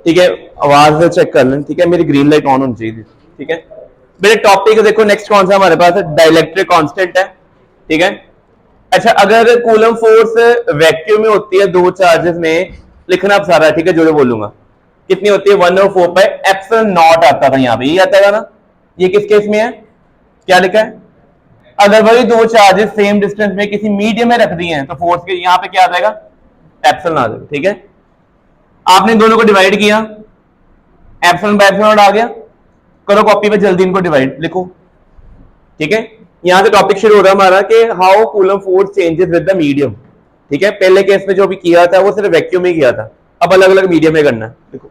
ठीक है, आवाज चेक कर लें। ठीक है, मेरी ग्रीन लाइट ऑन होनी चाहिए। ठीक है, मेरे टॉपिक देखो नेक्स्ट कौन सा हमारे पास है, डाइलेक्ट्रिक कांस्टेंट है। ठीक है, अच्छा अगर कूलम फोर्स वैक्यूम में होती है दो चार्जेस में, लिखना आप सारा। ठीक है, जो जो बोलूंगा कितनी होती है 1/4 पाई एप्सिलॉन नॉट आता था यहाँ पे, ये आता था ना। ये किस केस में है, क्या लिखा है, अगर वही दो चार्जेस सेम डिस्टेंस में किसी मीडियम में रख दिए हैं तो फोर्स के यहाँ पे क्या आ जाएगा, एप्सिलॉन आ जाएगा। ठीक है, आपने दोनों को डिवाइड किया, एप्सिलॉन बाय एप्सिलॉन आ गया, करो कॉपी पे जल्दी इनको डिवाइड लिखो। ठीक है, यहां से टॉपिक शुरू हो रहा है हमारा कि how coulomb force changes with the medium. ठीक है, पहले केस में जो भी किया था वो सिर्फ वैक्यूम में किया था, अब अलग अलग मीडियम में करना है। देखो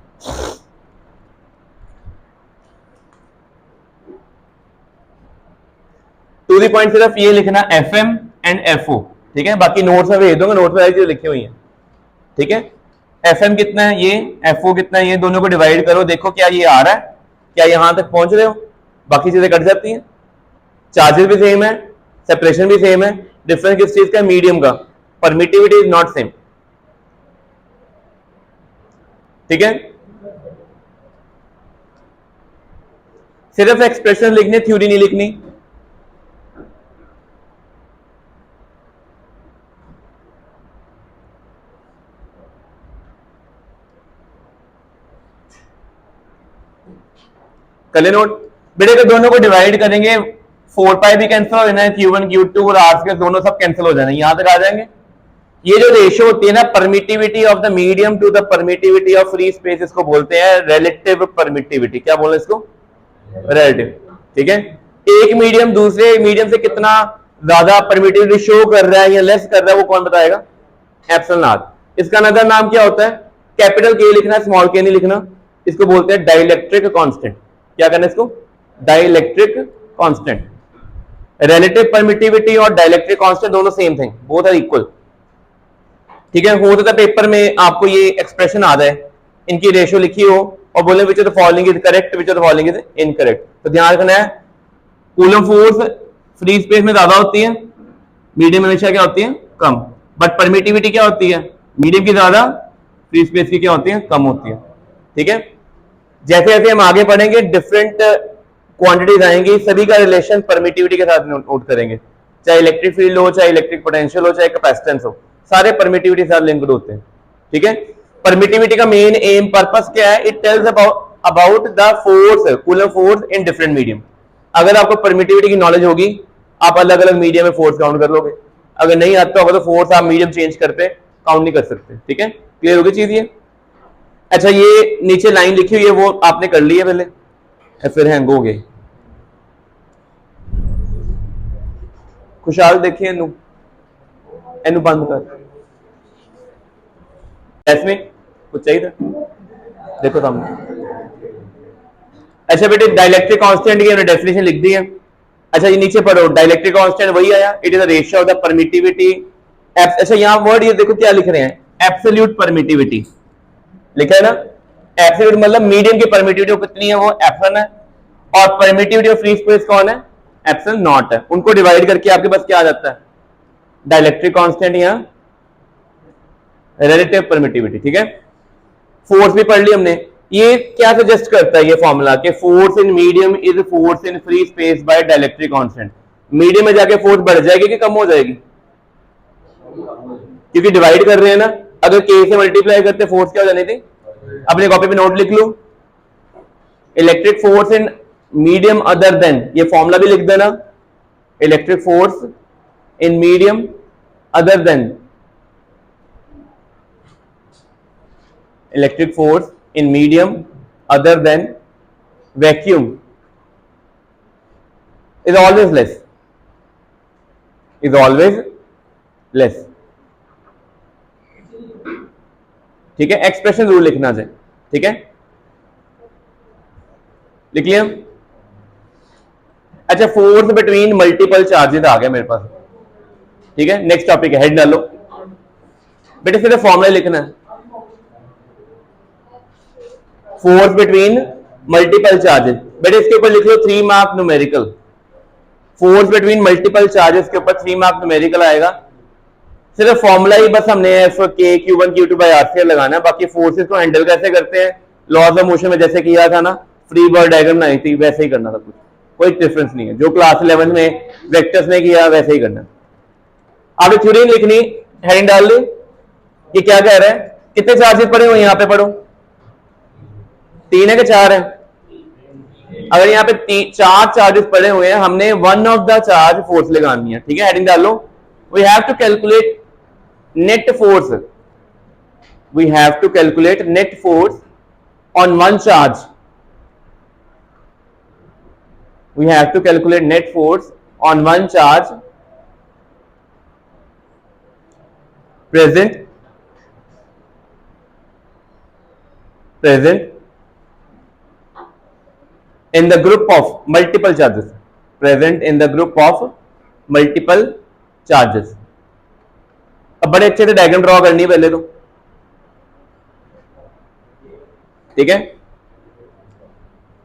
टू दी पॉइंट सिर्फ ये लिखना FM एंड FO। ठीक है, बाकी नोट्स में भेज दूंगा, नोट्स में सारी चीजें लिखी हुई है। ठीक है, FM कितना है ये, FO कितना है ये, दोनों को डिवाइड करो, देखो क्या ये आ रहा है, क्या यहां तक पहुंच रहे हो, बाकी चीजें कट जाती हैं। चार्जेस भी सेम है, सेपरेशन भी सेम है, डिफरेंस किस चीज का, मीडियम का, परमिटिविटी इज नॉट सेम। ठीक है, सिर्फ एक्सप्रेशन लिखनी, थ्योरी नहीं लिखनी। कर ले नोट बेटे, तो दोनों को डिवाइड करेंगे, 4 पाई भी कैंसिल हो जाना है, Q1 Q2 और R स्क्वायर दोनों सब कैंसिल हो जाना है, यहां तक आ जाएंगे। ये जो रेशियो होती है ना, permittivity of the medium to the permittivity of free space, इसको बोलते हैं रिलेटिव परमिटिविटी। क्या बोले इसको, रिलेटिव। ठीक है, एक मीडियम दूसरे मीडियम से कितना ज्यादा परमिटिविटी शो कर रहा है या लेस कर रहा है, वो कौन बताएगा, एप्सिलॉन नॉट। इसका अनदर नाम क्या होता है, कैपिटल K लिखना है, स्मॉल k नहीं लिखना, इसको बोलते हैं डाइलेक्ट्रिक कांस्टेंट। क्या करना है इसको, डाइलेक्ट्रिक कांस्टेंट। रिलेटिव परमिटिविटी और डाइलेक्ट्रिक कांस्टेंट दोनों same thing, both are equal. ठीक है, हो सकता है पेपर में आपको ये एक्सप्रेशन आ जाए, इनकी रेशियो लिखी हो और बोले which of the following is correct, which of the following is incorrect. तो ध्यान रखना है, कूलम फोर्स फ्री स्पेस में ज्यादा होती है, मीडियम में हमेशा क्या होती है, कम। बट परमिटिविटी क्या होती है, मीडियम की ज्यादा, फ्री स्पेस की क्या होती है, कम होती है। ठीक है, जैसे जैसे हम आगे पढ़ेंगे डिफरेंट क्वांटिटीज आएंगी, सभी का रिलेशन परमिटिविटी के साथ नोट करेंगे, चाहे इलेक्ट्रिक फील्ड हो, चाहे इलेक्ट्रिक पोटेंशियल हो, चाहे कैपेसिटेंस हो, सारे परमिटिविटी के साथ लिंक्ड होते हैं। ठीक है, परमिटिविटी का मेन एम पर्पस क्या है, it tells about the force, coulomb force in different medium. अगर आपको परमिटिविटी की नॉलेज होगी, आप अलग अलग मीडियम में फोर्स काउंट कर लोगे। अगर नहीं आता होगा तो फोर्स आप मीडियम चेंज करके काउंट नहीं कर सकते। ठीक है, क्लियर होगी चीज ये। अच्छा, ये नीचे लाइन लिखी हुई है वो आपने कर ली है पहले, फिर हैंग हो गए। खुशहाल देखिए, एनु बंद कर, इसमें कुछ चाहिए था, देखो सामने। अच्छा बेटे, डाइलेक्ट्रिक कांस्टेंट की हमने डेफिनेशन लिख दी है। अच्छा, ये नीचे पढ़ो, डाइलेक्ट्रिक कांस्टेंट वही आया, it is the ratio of the permittivity. अच्छा, यहां वर्ड ये देखो क्या लिख रहे हैं, एब्सोल्यूट परमिटिविटी लिखा है ना। एब्सोल्यूट मतलब मीडियम की परमिटिविटी कितनी है, वो एप्सिलॉन है, और परमिटिविटी ऑफ फ्री स्पेस कौन है, एप्सिलॉन नॉट है। उनको डिवाइड करके आपके पास क्या आ जाता है, डाइलेक्ट्रिक कांस्टेंट या रिलेटिव परमिटिविटी। ठीक है, फोर्स भी पढ़ ली हमने। ये क्या सजेस्ट करता है ये फॉर्मूला, कि force in medium is force in free space by dielectric constant. Medium में जाके फोर्स बढ़ जाएगी कि कम हो जाएगी, क्योंकि डिवाइड कर रहे हैं ना। अगर K से मल्टीप्लाई करते फोर्स क्या हो जानी थी, अपने कॉपी पे नोट लिख लो, electric force in medium other than, ये फॉर्मूला भी लिख देना, electric force in medium other than, electric force in medium other than vacuum is always less, is always less. ठीक है, एक्सप्रेशन जरूर लिखना चाहिए। ठीक है, लिख लिया। अच्छा, फोर्स बिटवीन मल्टीपल चार्जेस आ गया मेरे पास। ठीक है, नेक्स्ट टॉपिक है, हेड डालो बेटे, सिर्फ फॉर्मूला लिखना है, फोर्स बिटवीन मल्टीपल चार्जेस। बेटे इसके ऊपर लिख लो 3 mark numerical, force between multiple charges के ऊपर 3 मार्क न्यूमेरिकल आएगा। सिर्फ फॉर्मूला ही बस हमने F K Q1 Q2 by R square लगाना है, बाकी फोर्सेस को हैंडल कैसे करते हैं लॉज ऑफ मोशन में जैसे किया था ना, फ्री बॉडी डायग्राम बनाई थी, वैसे ही करना था, कुछ कोई डिफरेंस नहीं है, जो क्लास 11 में वेक्टर्स ने किया वैसे ही करना। आपने थ्योरी लिखनी, हेडिंग डाल ली, ये क्या कह रहा है, कितने चार्जेस पड़े हुए यहां पे पढ़ो, 3 है कि 4 है? अगर यहाँ पे 4 चार्जेस पड़े हुए हैं, हमने one of the charge force लगानी है, ठीक है, हेडिंग डाल लो। We have to calculate net force, we have to calculate net force on one charge, we have to calculate net force on one charge present in the group of multiple charges, present in the group of multiple charges। अब बड़े अच्छे से diagram draw करनी है पहले तो, ठीक है,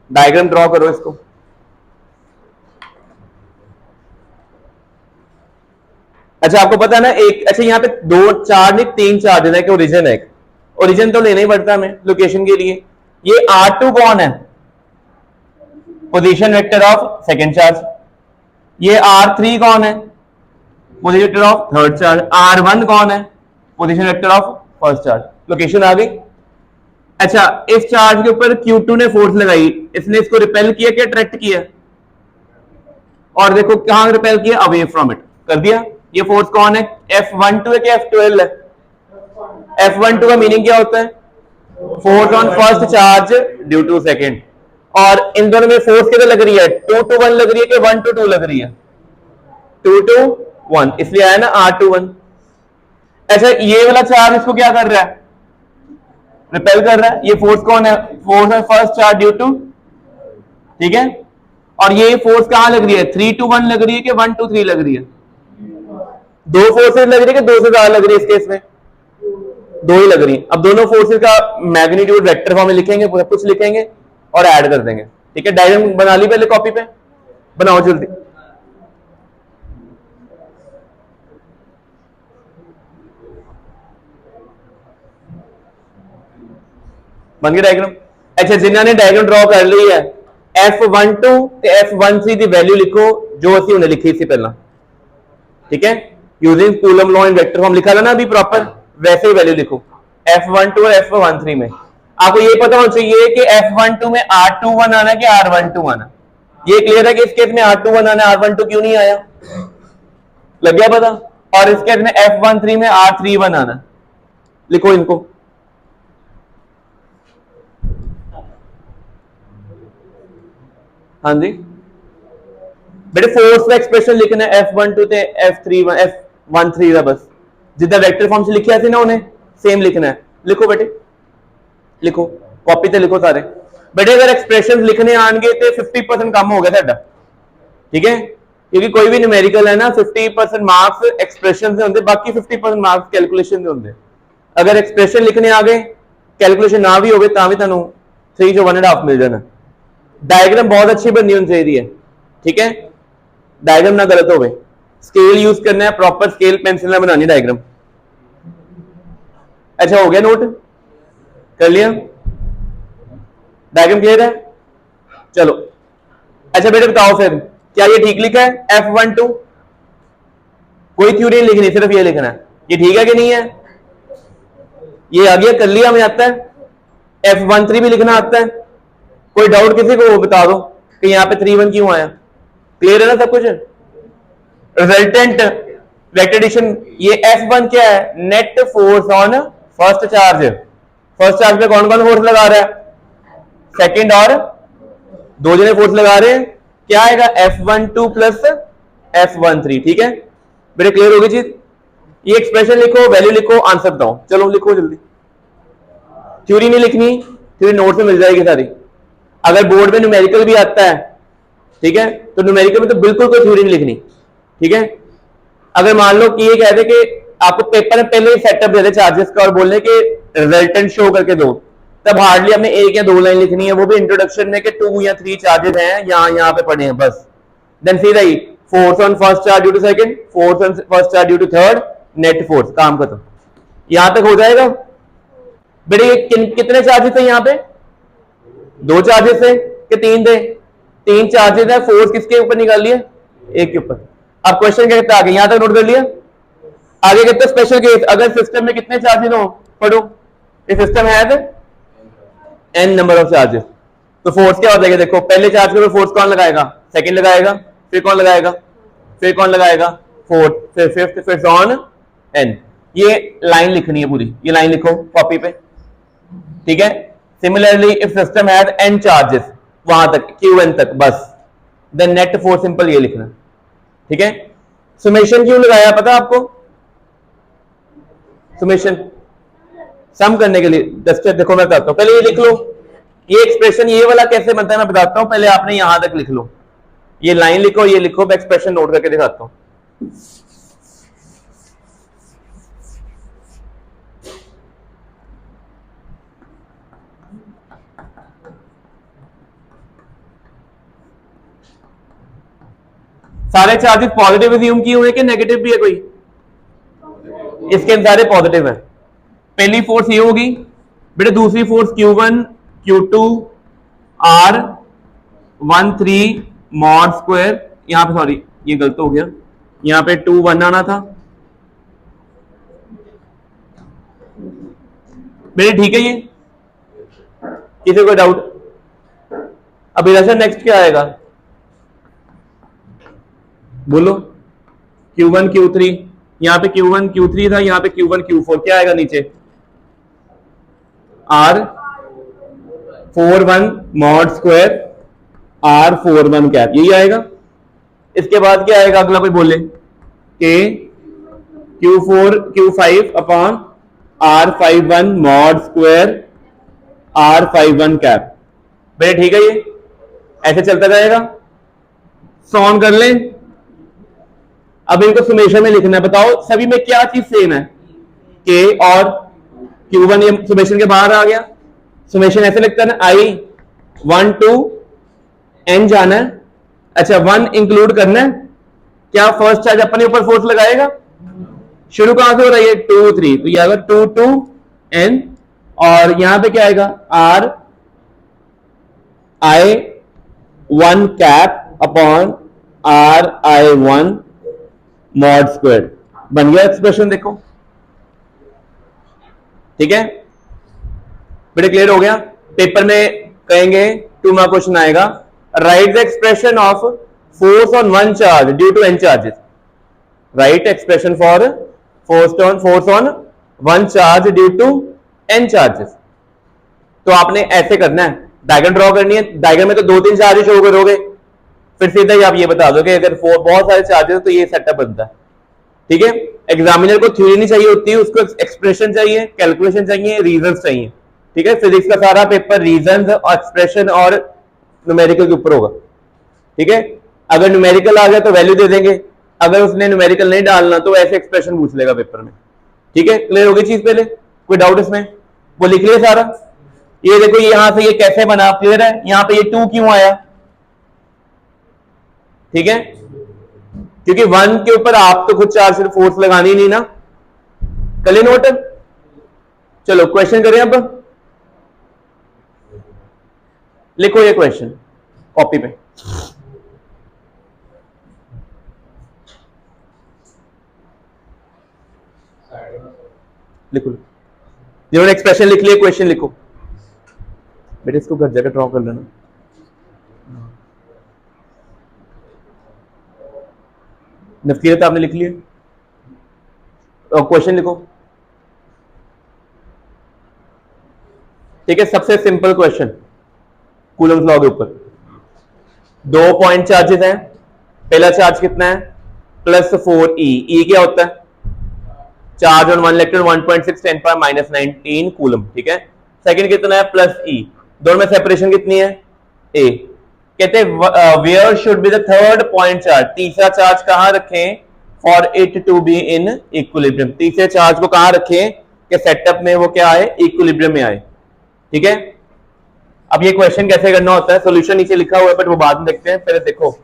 डायग्राम ड्रॉ करो इसको। अच्छा आपको पता है ना, एक अच्छा यहाँ पे 2 चार्ज नहीं 3 चार्ज है कि ओरिजिन है, ओरिजिन तो लेना ही पड़ता है हमें लोकेशन के लिए। ये R2 कौन है, position vector of second charge. ये R3 कौन है, position vector of third charge. R1 कौन है, position vector of first charge. Location आ गई। अच्छा इस चार्ज के ऊपर Q2 ने फोर्स लगाई, इसने इसको रिपेल किया क्या अट्रैक्ट किया, और देखो कहां रिपेल किया, अवे फ्रॉम इट कर दिया। ये फोर्स कौन है, F12 है कि F12 है? F12 का मीनिंग क्या होता है, force on first charge due to second. और इन दोनों में फोर्स कितना लग रही है, 2 to 1 लग रही है कि 1 to 2 लग रही है, 2 to 1, इसलिए आया ना R21। अच्छा ये वाला चार्ज इसको क्या कर रहा है, रिपेल कर रहा है। ये फोर्स कौन है, force on first charge due to, ठीक है। और ये फोर्स कहां लग रही है, 3 to 1 लग रही है कि 1 to 3 लग रही है? 2 फोर्सेस लग रही है कि 2 से ज्यादा लग रही है? इस केस में 2 ही लग रही है। अब दोनों फोर्सेस का मैग्नीट्यूड वेक्टर फॉर्म में लिखेंगे, पूरा कुछ लिखेंगे और ऐड कर देंगे, ठीक है। डायग्राम बना ली पहले, कॉपी पे बनाओ जल्दी। बन गया डायग्राम। अच्छा जिन्होंने डायग्राम ड्रॉ कर ली है, F12 ਤੇ F13 ਦੀ वैल्यू लिखो जो ਅਸੀਂ ਉਹਨੇ लिखी थी पहला, ठीक है। Using coulomb law in vector form लिखा था ना अभी प्रॉपर, वैसे ही वैल्यू लिखो F12 और F13 में। आपको ये पता होना चाहिए कि F12 में R21 आना है कि R12 आना। ये क्लियर है कि इस केस में R21 आना, R12 क्यों नहीं आया, लग गया पता। और इस केस में F13 में R31 आना, लिखो इनको। हाँ जी बेटे फोर्स का एक्सप्रेशन लिखना है F12 ते F13 का, बस जितना वेक्टर फॉर्म से लिखा थी ना उन्हें सेम लिखना है। लिखो बेटे, लिखो कॉपी ते लिखो सारे बेटे। अगर एक्सप्रेशन लिखने आएंगे तो 50% कम हो गया साडा, ठीक है, क्योंकि कोई भी न्यूमेरिकल है ना 50% मार्क्स एक्सप्रेशन से होंगे, बाकी 50% मार्क्स कैलकुलेशन से होंगे। अगर एक्सप्रेशन लिखने आ गए, कैलकुलेशन ना भी होवे तां भी तुहानू 3 जो 1.5 मिल जाना। डायग्राम बहुत अच्छी बननी होनी चाहिए, ठीक है, डायग्राम ना गलत होवे। स्केल यूज करना है, प्रॉपर स्केल पेंसिल ना बनानी डायग्राम। अच्छा हो गया, नोट कर लिया, डायग्राम क्लियर है, चलो। अच्छा बेटे बताओ फिर क्या ये ठीक लिखा है F12? कोई थ्योरी नहीं लिखनी, सिर्फ ये लिखना है, ये ठीक है कि नहीं है। ये आ गया, कर लिया, हमें आता है। F13 भी लिखना आता है। कोई डाउट किसी को बता दो कि यहाँ पे 3-1 क्यों आया, क्लियर है ना सब कुछ। रिजल्टेंट वेक्टर एडिशन, ये F1 क्या है, net force on first charge. First charge पे कौन कौन फोर्स लगा रहा है, सेकंड और 2 जने फोर्स लगा रहे हैं, क्या आएगा F12 प्लस F13, ठीक है बेटे, क्लियर होगी चीज। ये एक्सप्रेशन लिखो, वैल्यू लिखो, आंसर बताओ, चलो लिखो जल्दी। थ्योरी नहीं लिखनी, थ्योरी नोट में मिल जाएगी सारी। अगर बोर्ड में न्यूमेरिकल भी आता है, ठीक है, तो न्यूमेरिकल में तो बिल्कुल कोई थ्योरी नहीं लिखनी, ठीक है। अगर मान लो कि ये कहते कि आपको पेपर में पहले ही सेटअप दे दे चार्जेस का और बोलने के रिजल्टेंट शो करके दो, तब हार्डली हमें 1 या 2 लाइन लिखनी है, वो भी इंट्रोडक्शन में कि 2 या 3 चार्जेस हैं, यहाँ पे पढ़े हैं बस। देन सीधा ही force on first charge due to second, force on first charge due to third, net force, काम खत्म। यहां तक हो जाएगा बेटे। कितने चार्जेस है यहाँ पे, दो चार्जेस है कि तीन थे? तीन चार्जेस है, फोर्स किसके ऊपर निकाल लिया? एक के ऊपर। अब क्वेश्चन क्या कहता है आगे, यहां तक नोट कर लिया। आगे कहते हैं स्पेशल केस, अगर सिस्टम में कितने चार्जेस हो, पढ़ो, ये सिस्टम है n नंबर ऑफ चार्जेस, तो फोर्स क्या हो जाएगा? देखो पहले चार्ज के ऊपर फोर्स कौन लगाएगा? सेकंड लगाएगा, फिर कौन लगाएगा? फिर कौन लगाएगा? फोर्थ, फिर फिफ्थ, फिर ऑन n। ये लाइन लिखनी है पूरी, ये लाइन लिखो कॉपी पे, ठीक है। Similarly if system has n charges, वहां तक qn तक, बस द नेट फोर्स, सिंपल ये लिखना, ठीक है। सुमेशन क्यों लगाया पता आपको? सुमेशन सम करने के लिए। जस्ट देखो मैं बताता हूं, पहले ये लिख लो, ये एक्सप्रेशन ये वाला कैसे बनता है मैं बताता हूं, पहले आपने यहां तक लिख लो, ये लाइन लिखो, ये लिखो, मैं एक्सप्रेशन नोट करके दिखाता हूं। सारे चार्जेस पॉजिटिव अज्यूम किए हुए कि नेगेटिव भी है कोई? इसके सारे पॉजिटिव है। पहली फोर्स ये होगी बेटा, दूसरी force Q1 Q2 R13 mod square, यहां पे सॉरी ये गलत हो गया, यहां पे 2 1 आना था बेटे, ठीक है। ये किसी को डाउट? अब इधर से नेक्स्ट क्या आएगा बोलो? Q1 Q3, यहां पे Q1 Q3 था, यहां पे Q1 Q4, क्या आएगा नीचे? R41 mod square R41 cap, यही आएगा। इसके बाद क्या आएगा अगला, कोई बोले? के Q4 Q5 upon R51 mod square R51 cap, बेटे ठीक है। ये ऐसे चलता जाएगा, सॉन कर लें। अब इनको सुमेशन में लिखना है, बताओ सभी में क्या चीज सेम है? के और Q1, ये सुमेशन के बाहर आ गया। सुमेशन ऐसे लिखता है ना, I1 to n जाना है, अच्छा 1 इंक्लूड करना है, क्या फर्स्ट चार्ज अपने ऊपर फोर्स लगाएगा? शुरू कहां से हो रही है? 2 3, तो ये आएगा 2 to n, और यहां पे क्या आएगा? RI1 cap upon RI1 mod square, बन गया एक्सप्रेशन, देखो ठीक है बेटे, क्लियर हो गया। पेपर में कहेंगे 2 मार्क क्वेश्चन आएगा, write the expression of force on one charge due to n charges, write expression for force on one charge due to n charges. तो आपने ऐसे करना है, डायग्राम ड्रॉ करनी है, डायग्राम में तो 2 3 चार्जेस शो करोगे, फिर सीधा ही आप ये बता दोगे अगर बहुत सारे चार्जेस तो ये सेटअप बनता है, ठीक है। एग्जामिनर को थ्योरी नहीं चाहिए होती है, उसको एक्सप्रेशन चाहिए, कैलकुलेशन चाहिए, रीजंस चाहिए, ठीक है। फिजिक्स का सारा पेपर रीजंस और एक्सप्रेशन और न्यूमेरिकल के ऊपर होगा, ठीक है। अगर न्यूमेरिकल आ गया तो वैल्यू दे देंगे, अगर उसने न्यूमेरिकल नहीं डालना तो ऐसे एक्सप्रेशन पूछ लेगा पेपर में, ठीक है। क्लियर होगी चीज? पहले कोई डाउट इसमें? वो लिख लिया सारा। ये देखो यहां से ये कैसे बना, क्लियर है? यहां पे ये 2 क्यों आया? ठीक है, क्योंकि 1 के ऊपर आप तो खुद चार्ज फोर्स लगानी नहीं ना, कल नोट। चलो क्वेश्चन करें, अब लिखो ये क्वेश्चन कॉपी पे, लिखो जिन्होंने एक्सप्रेशन लिख लिया क्वेश्चन लिखो बेटे, इसको घर जाकर ड्रॉ कर लेना। नफकीरत आपने लिख लिया, और क्वेश्चन लिखो, ठीक है। सबसे सिंपल क्वेश्चन कूलम्स लॉ के ऊपर, 2 पॉइंट चार्जेस हैं, पहला चार्ज कितना है? +4e, e क्या होता है? चार्ज ऑन 1 इलेक्ट्रॉन 1.6 10 -19 कूलम, ठीक है। सेकंड कितना है? +e, दोनों में सेपरेशन कितनी है? a। कहते हैं where should be the third point charge, तीसरा चार्ज कहां रखें? For it to be in equilibrium, तीसरे चार्ज को कहां रखें कि सेटअप में वो क्या आए? इक्विलिब्रियम में आए, ठीक है। अब ये क्वेश्चन कैसे करना होता है, सॉल्यूशन नीचे लिखा हुआ है बट वो बाद में देखते हैं। पहले देखो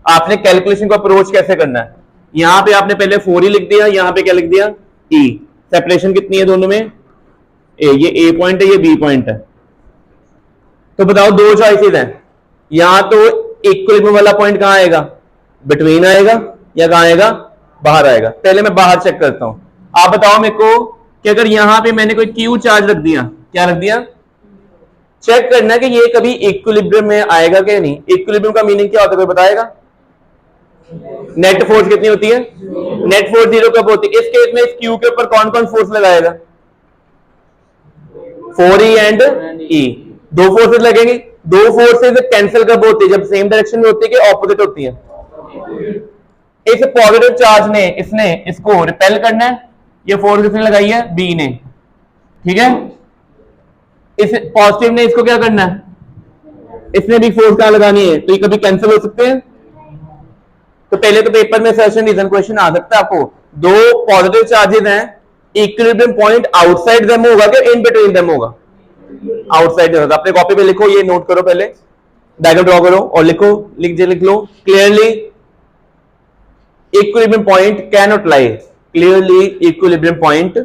आपने कैलकुलेशन को अप्रोच कैसे करना है। यहां पे आपने पहले 4 ही लिख दिया, यहां पे क्या लिख दिया? e। सेपरेशन कितनी है दोनों में? a, ये a पॉइंट है, ये b पॉइंट है, तो बताओ दो चॉइसेस हैं, यहां तो इक्विलिब्रियम वाला पॉइंट कहां आएगा, बिटवीन आएगा या कहां आएगा, बाहर आएगा। पहले मैं बाहर चेक करता हूं, आप बताओ मेरे को कि अगर यहां पे मैंने कोई क्यू चार्ज रख दिया, क्या रख दिया, चेक करना कि ये कभी इक्विलिब्रियम में आएगा कि नहीं। इक्विलिब्रियम का मीनिंग क्या होता है, कोई बताएगा? नेट फोर्स कितनी होती है, नेट फोर्स जीरो कब होती है। इस केस में इस क्यू के ऊपर कौन कौन फोर्स लगाएगा, 4E एंड E, दो फोर्सेस लगेंगी। दो फोर्सेस कैंसिल कब होती है, जब सेम डायरेक्शन में होती है कि ऑपोजिट होती है। इस पॉजिटिव चार्ज ने इसने इसको रिपेल करना है, ये फोर्स किसने लगाई है, बी ने, ठीक है। इस पॉजिटिव ने इसको क्या करना है, इसने भी फोर्स कहां लगानी है, तो ये कभी कैंसिल हो सकते हैं। तो पहले तो पेपर में सर्शन रीजन क्वेश्चन आ सकता है आपको, दो पॉजिटिव चार्जेस हैं, इक्विलिब्रियम पॉइंट आउटसाइड देम होगा कि इन बिटवीन देम होगा, आउटसाइड होगा। अपने कॉपी पे लिखो, ये नोट करो, पहले डायग्राम ड्रॉ करो और लिखो, लिख लो clearly, equilibrium point cannot lie, clearly equilibrium point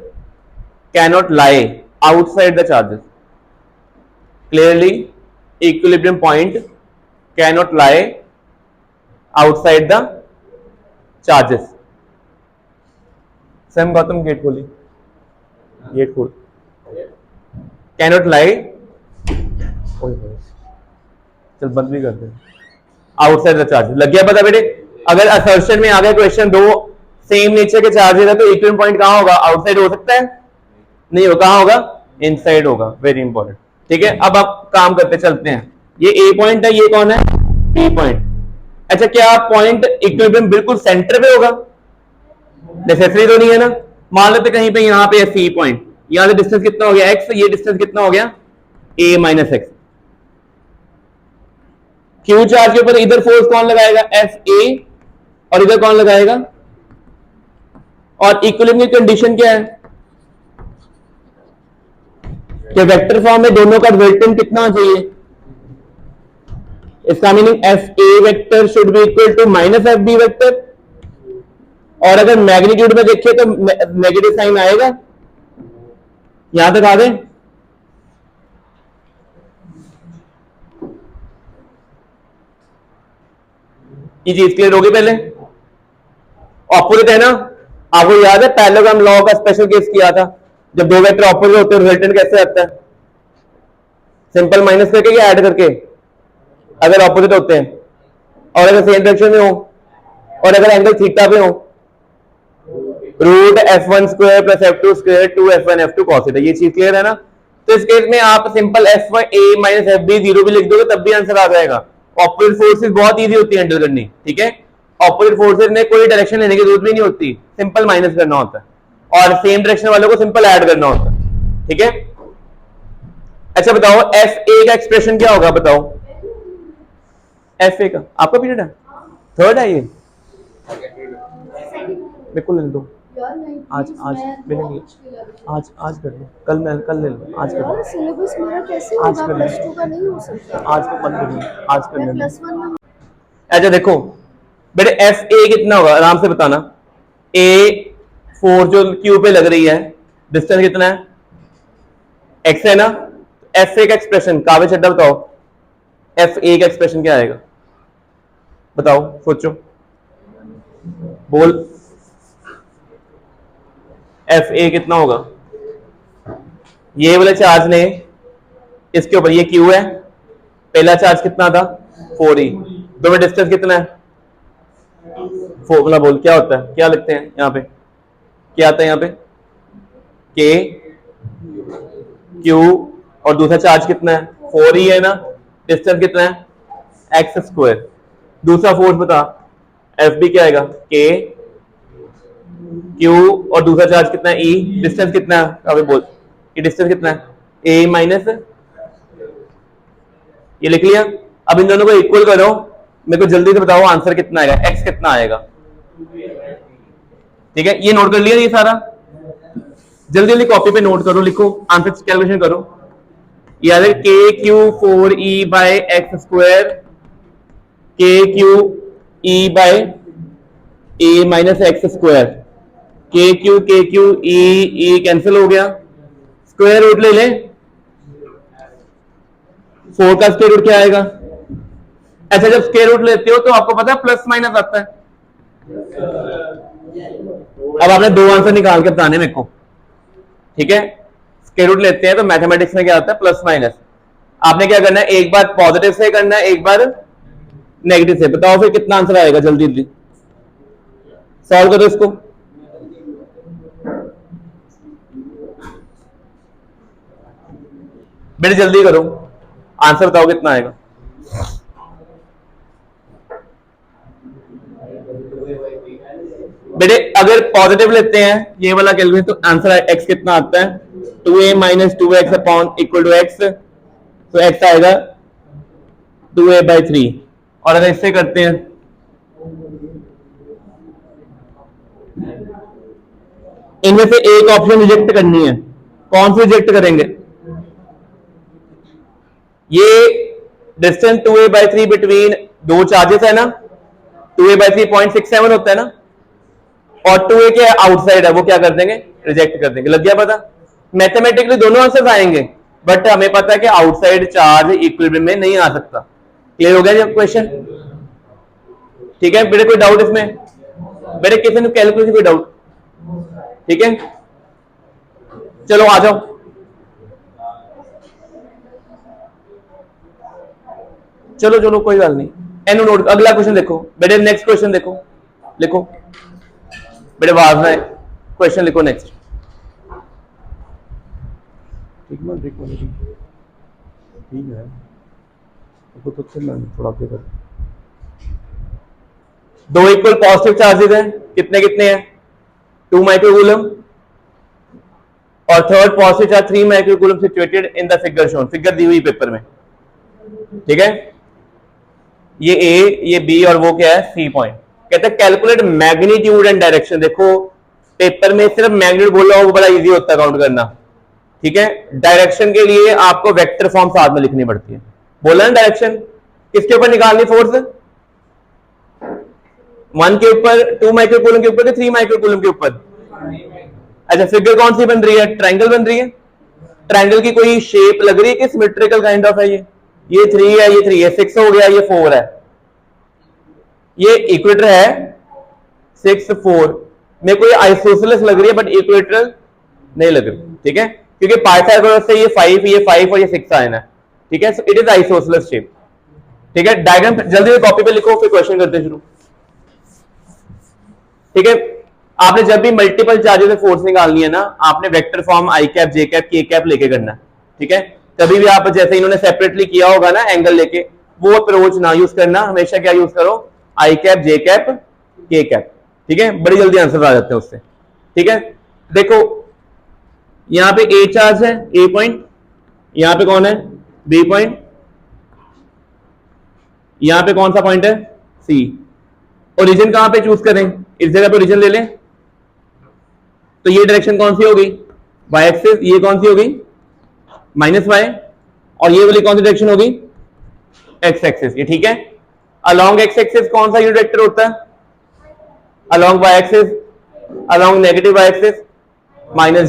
cannot lie outside the charges, clearly equilibrium point cannot lie outside the charges. Sam Gautam gate खोली, गेट खोल, कैनॉट लाई, चल बंद भी कर दे, आउटसाइड द चार्ज। लग गया पता बेटे, अगर असर्शन में आ गया क्वेश्चन दो सेम नेचर के चार्जेस है तो इक्विलिब्रियम पॉइंट कहां होगा, आउटसाइड हो सकता है, नहीं हो, कहां होगा, इनसाइड होगा, वेरी इंपॉर्टेंट, ठीक है। अब आप काम करते चलते हैं, ये ए पॉइंट है, ये कौन है, बी पॉइंट। अच्छा, क्या पॉइंट इक्विलिब्रियम बिल्कुल सेंटर पे होगा, नेसेसरी तो नहीं है ना। मान लेते कहीं पे यहां पे सी पॉइंट, यहां से डिस्टेंस कितना हो गया एक्स, ये डिस्टेंस कितना हो गया ए माइनस एक्स। क्यू चार्ज के ऊपर इधर फोर्स कौन लगाएगा, एफ ए, और इधर कौन लगाएगा, और इक्विलिब्रियम की कंडीशन क्या है कि वेक्टर फॉर्म में दोनों का रिजल्टेंट कितना होना चाहिए। इसका meaning F A vector should be equal to minus F B vector, और अगर मैग्नीट्यूड में देखिए तो नेगेटिव साइन आएगा, यहां तक आ गए। ये चीज क्लियर होगी, पहले ऑपोजिट है ना, आपको याद है पैरेललोग्राम लॉ का स्पेशल केस किया था, जब दो वेक्टर ऑपोजिट होते हैं रिजल्टेंट कैसे आता है, सिंपल माइनस करके या ऐड करके, अगर ऑपोजिट होते हैं, और अगर सेम डायरेक्शन में हो, और अगर एंगल थीटा पे हो, root f1 square plus f2 square 2f1 f2 cos theta. ये चीज क्लियर है ना। तो इस केस में आप simple f1 a minus fb 0 भी लिख दोगे तब भी आंसर आ जाएगा। ऑपोजिट फोर्सेस बहुत इजी होती है हैंडल करनी, ठीक है। ऑपोजिट फोर्सेस में कोई डायरेक्शन लेने की जरूरत भी नहीं होती, सिंपल माइनस करना होता है, और सेम डायरेक्शन वालों को सिंपल ऐड करना होता है, ठीक है। अच्छा बताओ fa का एक्सप्रेशन क्या होगा, बताओ fa का, आपका पीरियड है, थर्ड है ये, बिल्कुल ले दो आज मिलेंगे, आज कर लो, कल ले लो, आज कर लो, सिलेबस मेरा कैसे होगा, प्लस 2 का नहीं हो सकता, आज को बंद कर लो, आज कर लो। प्लस 1 में। अच्छा देखो बेटे एफ ए कितना होगा, आराम से बताना। ए फोर जो क्यू पे लग रही है, डिस्टेंस कितना है, एक्स है ना। एफ ए का एक्सप्रेशन कावे चड्डा बताओ, एफ ए का एक्सप्रेशन क्या आएगा, बताओ सोचो, बोल एफ ए कितना होगा। ये वाले चार्ज ने इसके ऊपर, ये क्यू है, पहला चार्ज कितना था 4e, दो में डिस्टेंस कितना है, फॉर्मूला बोल क्या होता है, क्या लिखते हैं यहाँ पे, क्या आता है यहाँ पे, के क्यू, और दूसरा चार्ज कितना है 4e है ना, डिस्टेंस कितना है एक्स स्क्वायर। दूसरा फोर्स बता, एफ बी क्या आएगा, के क्यू, और दूसरा चार्ज कितना है ई, डिस्टेंस कितना है, अभी बोल ये डिस्टेंस कितना है, ए माइनस, ये लिख लिया। अब इन दोनों को इक्वल करो, मेरे को जल्दी से बताओ आंसर कितना आएगा, एक्स कितना आएगा, ठीक है। ये नोट कर लिया, ये सारा जल्दी जल्दी कॉपी पे नोट करो, लिखो, आंसर कैलकुलेशन करो। याद है K Q 4e by X square, K Q E by A minus X square, K Q E cancel हो गया, स्क्वायर रूट ले लें, 4 का स्क्वायर रूट क्या आएगा? अच्छा, जब स्क्वायर रूट लेते हो तो आपको पता है प्लस माइनस आता है। अब आपने दो आंसर निकाल के बताने मेरे को, ठीक है? स्क्वायर रूट लेते हैं तो मैथमेटिक्स में क्या आता है? Plus minus. आपने क्या करना है, एक बार पॉजिटिव से करना है, एक बार नेगेटिव से। बताओ फिर कितना आंसर आएगा? जल्दी जल्दी सॉल्व करो इसको। बेटे जल्दी करो, आंसर बताओ कितना आएगा। बेटे अगर पॉजिटिव लेते हैं ये वाला कैलकुलेशन तो आंसर एक्स कितना आता है? 2a minus 2x upon equal to x, तो एक्स आएगा 2a/3। और अगर इससे करते हैं इनमें से एक ऑप्शन रिजेक्ट करनी है, कौन सी रिजेक्ट करेंगे? ये डिस्टेंस 2a/3 बिटवीन दो चार्जेस है ना, 2a/3 0.67 होता है ना, और 2a के आउटसाइड है, वो क्या कर देंगे? रिजेक्ट कर देंगे। लग गया पता? मैथमेटिकली दोनों आंसर आएंगे, बट हमें पता है कि आउटसाइड चार्ज इक्विलिब्रियम में नहीं आ सकता। क्लियर हो गया क्वेश्चन? ठीक है बेटे, कोई डाउट इसमें? बेटे किसी ने कैलकुलेशन कोई डाउट? ठीक है, चलो आ जाओ। चलो चलो कोई बात नहीं, एनो नोट। अगला क्वेश्चन देखो बेटे, नेक्स्ट क्वेश्चन देखो, लिखो बेटे, आवाज ना क्वेश्चन लिखो नेक्स्ट। ठीक है, तो थोड़ा दो इक्वल पॉजिटिव चार्जेस हैं, कितने कितने हैं? 2 माइक्रोकूलम, और third positive charge 3 microcoulomb situated in the figure shown, figure दी हुई पेपर में। ठीक है, ये ए, ये बी, और वो क्या है? C point. कहते हैं कैलकुलेट मैग्नीट्यूड एंड डायरेक्शन। देखो पेपर में सिर्फ मैग्नीट्यूड बोला हो वो बड़ा इजी होता है काउंट करना, ठीक है? डायरेक्शन के लिए आपको वेक्टर फॉर्म साथ में लिखनी पड़ती है। बोला ना डायरेक्शन किसके ऊपर निकालनी? फोर्स 1 के ऊपर, 2 माइक्रोकूलम के ऊपर कि 3 माइक्रोकूलम के ऊपर? अच्छा, फिगर कौन सी बन रही है? ट्रायंगल बन रही है। ट्रायंगल की कोई शेप लग रही है कि सिमेट्रिकल काइंड ऑफ है? ये 3 है, ये 3 है, 6 हो गया, ये 4 है, ये इक्वेटर है 6 4 में कोई आइसोसेलेस लग रही है बट इक्वेटर नहीं लग रही। ठीक है, क्योंकि पाइथागोरस से ये 5 और ये 6 आया है। ठीक है, so it is isosceles shape. ठीक है, डायग्राम जल्दी से कॉपी पे लिखो, फिर क्वेश्चन करते शुरू। ठीक है, आपने जब भी मल्टीपल चार्जेस से फोर्स निकालनी है ना, आपने vector form I cap, J cap, के कैप लेके करना है। ठीक है, कभी भी आप जैसे इन्होंने सेपरेटली किया होगा ना एंगल लेके, वो अप्रोच ना यूज करना, हमेशा क्या यूज करो? आई कैप, जे कैप, के कैप। ठीक है, बड़ी जल्दी आंसर आ जाते हैं उससे। ठीक है, देखो यहां पे ए चार्ज है, ए पॉइंट, यहां पे कौन है? बी पॉइंट, यहां पे कौन सा पॉइंट है? सी। ओरिजिन कहां पे चूज करें? इस जगह पे ओरिजिन ले लें, तो ये डायरेक्शन कौन सी होगी? Y axis. ये कौन सी होगी? -y। और ये वाली कौन सी डायरेक्शन होगी? X axis. ये ठीक है। अलोंग एक्स एक्सिस कौन सा यूनिट वेक्टर होता है? Along y axis, along negative y axis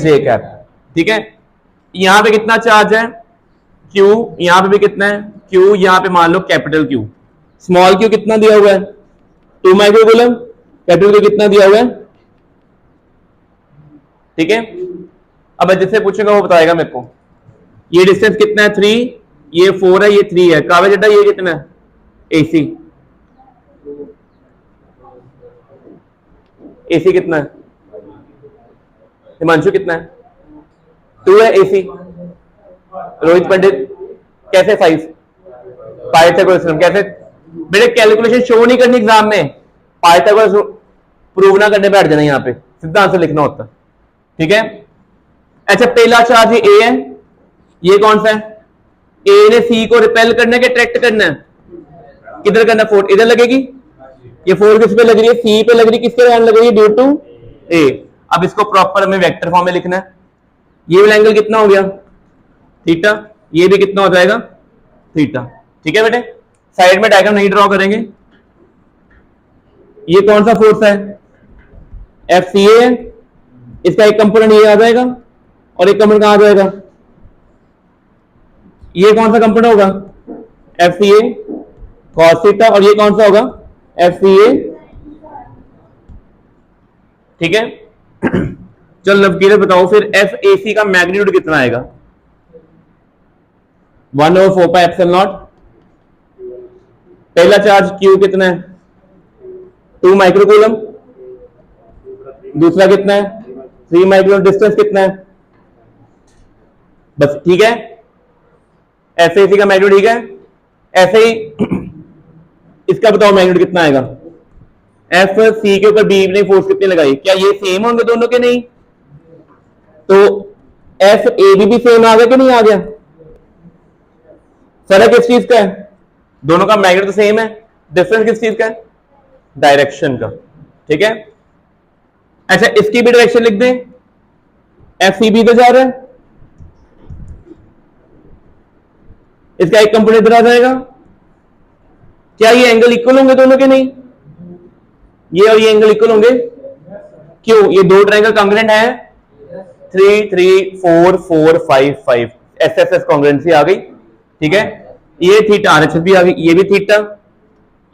-j cap. ठीक है, यहां पे कितना चार्ज है? Q। यहां पे भी कितना है? Q। यहां पे मान लो कैपिटल Q। स्मॉल q कितना दिया हुआ है? 2 माइक्रोकूलम। कैपिटल Q कितना दिया हुआ है? ठीक है, अब जिससे पूछेगा वो बताएगा मेरे को। ये डिस्टेंस कितना है? 3, ये 4 है, ये 3 है। कावे जटा ये कितना है? AC। AC कितना है? हिमांशु कितना है? 2 है AC। रोहित पंडित कैसे 5? पाइथागोरस कैसे? बेटे कैलकुलेशन शो नहीं करनी एग्जाम में, पाइथागोरस प्रूव ना करने बैठ जाना, यहाँ पे सीधा आंसर लिखना होता। ठीक है, अच्छा पहला चार्ज ए है, ये कौन सा है? ए ने सी को रिपेल करना है कि अट्रैक्ट करना है? किधर करना? 4 इधर लगेगी। ये 4 किस पे लग रही है? सी पे लग रही है। किसके कारण लग रही है? ड्यू टू ए। अब इसको प्रॉपर हमें वेक्टर फॉर्म में लिखना है। ये वाला एंगल कितना हो गया? थीटा। ये भी कितना हो जाएगा? थीटा। ठीक है बेटे, साइड में डायग्राम नहीं ड्रॉ करेंगे। ये कौन सा फोर्स है? FCA है। इसका एक कंपोनेंट ये आ जाएगा और एक कंपोनेंट कहां आ जाएगा? ये कौन सा कंपोनेंट होगा? F C A cos theta, और ये कौन सा होगा? एफ सी ए। ठीक है। चल नवकीर बताओ फिर एफ ए सी का मैग्नीट्यूड कितना आएगा? 1/4πε0। पहला चार्ज क्यू कितना है? 2 माइक्रोकूलम। दूसरा कितना है? 3 माइक्रोकूलम। डिस्टेंस कितना है? बस ठीक है। एफ ए सी का मैग्नीट्यूड ठीक है। ऐसे ही इसका बताओ मैग्नीट्यूड कितना आएगा? एफ सी के ऊपर बी ने फोर्स कितनी लगाई? क्या ये सेम होंगे दोनों के? नहीं। तो एफ ए बी भी सेम आ गया कि नहीं आ गया? फर्क किस चीज का है? दोनों का मैग्नीट्यूड तो सेम है, डिफरेंस किस चीज का है? डायरेक्शन का। ठीक है। अच्छा इसकी भी डायरेक्शन लिख दें। एफ सी बी तो जा रहा है, इसका एक कंपोनेंट इधर आ जाएगा। क्या ये एंगल इक्वल होंगे दोनों के? नहीं। ये और ये एंगल इक्वल होंगे। क्यों? ये दो ट्रायंगल कॉन्ग्रुएंट है। 3 3 4 4 5 5 एस एस एस कॉन्ग्रुएंसी आ गई। ठीक है। ये थीटा आर एच एस भी आ गई, ये भी थीटा,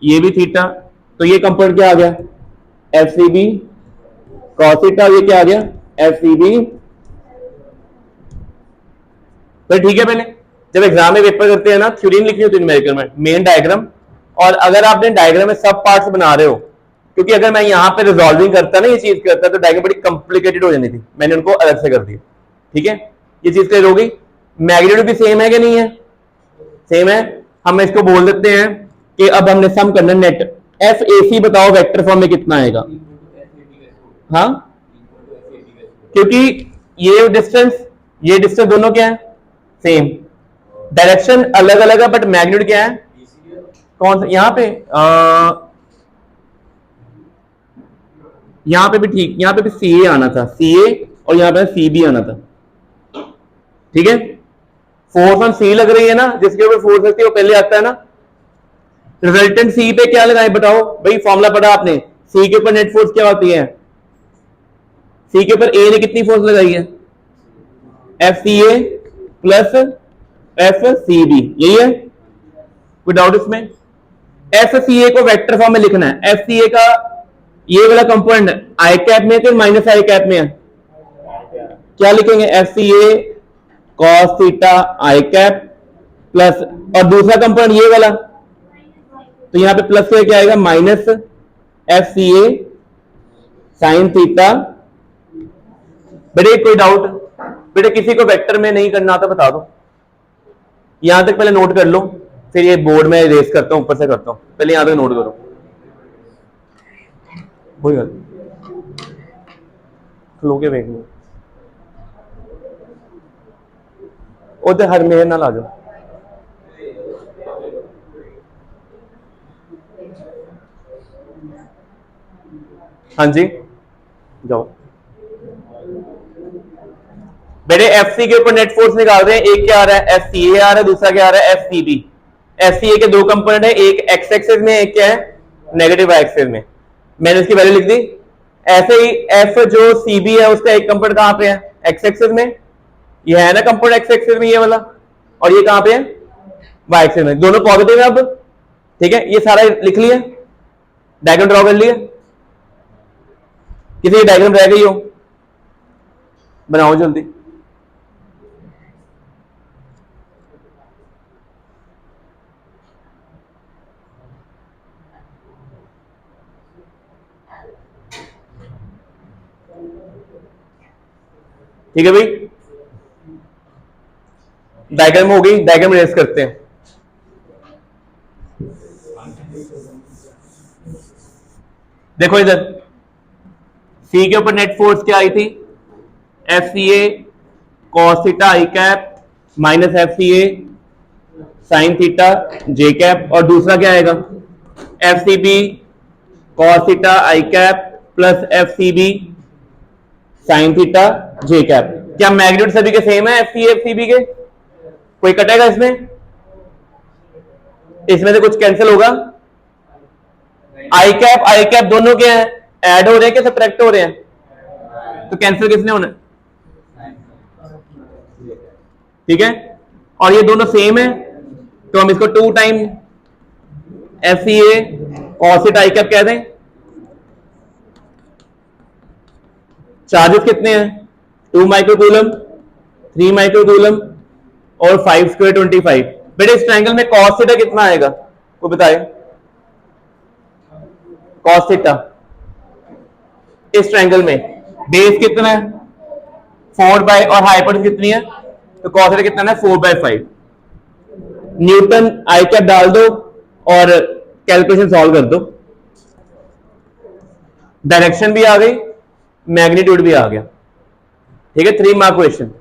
ये भी थीटा। तो ये कंपोनेंट क्या आ गया? F C B cos theta. ये क्या आ गया? F C B. तो ठीक है। पहले जब एग्जाम में पेपर करते हैं ना, थ्योरी लिखनी होती है न्यूमेरिकल में, मेन डायग्राम। और अगर आपने डायग्राम में सब पार्ट्स बना रहे हो, क्योंकि अगर मैं यहां पे रिजॉल्विंग करता ना, ये चीज करता तो डायग्राम बड़ी कॉम्प्लिकेटेड हो जानी थी। मैंने उनको अलग से कर दिया। ठीक है। ये चीज क्लियर हो गई। मैग्नीट्यूड भी सेम है कि नहीं है? सेम है। हम इसको बोल देते हैं कि अब हमने सम करना नेट। एफ ए सी बताओ वेक्टर फॉर्म में कितना आएगा? हाँ, क्योंकि ये डिस्टेंस दोनों क्या है? सेम। डायरेक्शन अलग अलग है बट मैग्नीट्यूड क्या है? कौन सा? यहां पे भी ठीक, यहां पे भी सी ए आना था, सी ए, और यहां पे सी बी आना था। ठीक है। फोर्स ऑन सी लग रही है ना, जिसके ऊपर फोर्स लगती है वो पहले आता है ना। रिजल्टेंट सी पे क्या लगाए बताओ भाई? फॉर्मूला पढ़ा आपने। सी के ऊपर नेट फोर्स क्या होती है? सी के ऊपर ए ने कितनी फोर्स लगाई है? एफ सी ए प्लस एफ सी बी। यही है, कोई डाउट इसमें? एफ सी ए को वेक्टर फॉर्म में लिखना है। एफ सी ए का ये वाला कंपोनेंट आई कैप में है कि माइनस आई कैप में है? क्या लिखेंगे? F C A cos theta I cap plus, और दूसरा कंपोनेंट ये वाला, तो यहां पे प्लस से क्या आएगा? Minus F C A sine theta. बेटे कोई डाउट? बेटे किसी को वेक्टर में नहीं करना तो बता दो। यहां तक पहले नोट कर लो, फिर ये बोर्ड में रेस करता हूं, ऊपर से करता हूं। पहले यहां तक नोट करो। कोई गल खलो के वेख लो। उधर हर मेहर ना ला जाओ। हाँ जी जाओ बेटे। एफ सी के ऊपर नेट फोर्स निकाल रहे हैं। एक क्या आ रहा है? एफ सी ए आ रहा है, दूसरा क्या आ रहा है? F C B. F C A के दो कंपोनेंट है, एक एक्स एक्सिस में, एक क्या है? नेगेटिव वाई एक्सिस में। मैंने इसकी वैल्यू लिख दी। ऐसे ही एफ जो सी बी है उसका एक कंपोनेंट कहां पे है? एक्स एक्सिस में। ये है ना कंपोनेंट एक्स एक्सिस में, ये वाला। और ये कहां पे है? वाई एक्सिस में। दोनों पॉजिटिव है अब। ठीक है। ये सारा लिख लिया, डायग्राम ड्रॉ कर लिया। किसी डायग्राम रह गई हो बनाओ जल्दी। ठीक है भाई, डायग्राम हो गई। डायग्राम रेस करते हैं। देखो इधर सी के ऊपर नेट फोर्स क्या आई थी? F C A cos theta I cap minus F C A sine theta J cap, और दूसरा क्या आएगा? F C B cos theta I cap plus F C B sine theta J cap. क्या magnitude सभी के same है? F C F C B के? कोई कटेगा इसमें? इसमें से कुछ कैंसिल होगा? आई कैप दोनों क्या है? ऐड हो रहे हैं कि सब्ट्रैक्ट हो रहे हैं? तो कैंसिल किसने होना है? ठीक है। और ये दोनों सेम है तो हम इसको 2 time FCA cos it I cap कह दें। चार्जेस कितने हैं? 2 माइक्रोकूलम, 3 माइक्रोकूलम और 5 स्क्वायर 25। बेटे इस ट्रायंगल में cos थीटा कितना आएगा, को बताए? cos थीटा इस ट्रायंगल में बेस कितना है? 4 और हाइपोटेन्यूज कितनी है? तो cos थीटा कितना है? 4/5। न्यूटन आई कैप डाल दो और कैलकुलेशन सॉल्व कर दो। डायरेक्शन भी आ गई, मैग्नीट्यूड भी आ गया। ठीक है, 3 मार्क क्वेश्चन।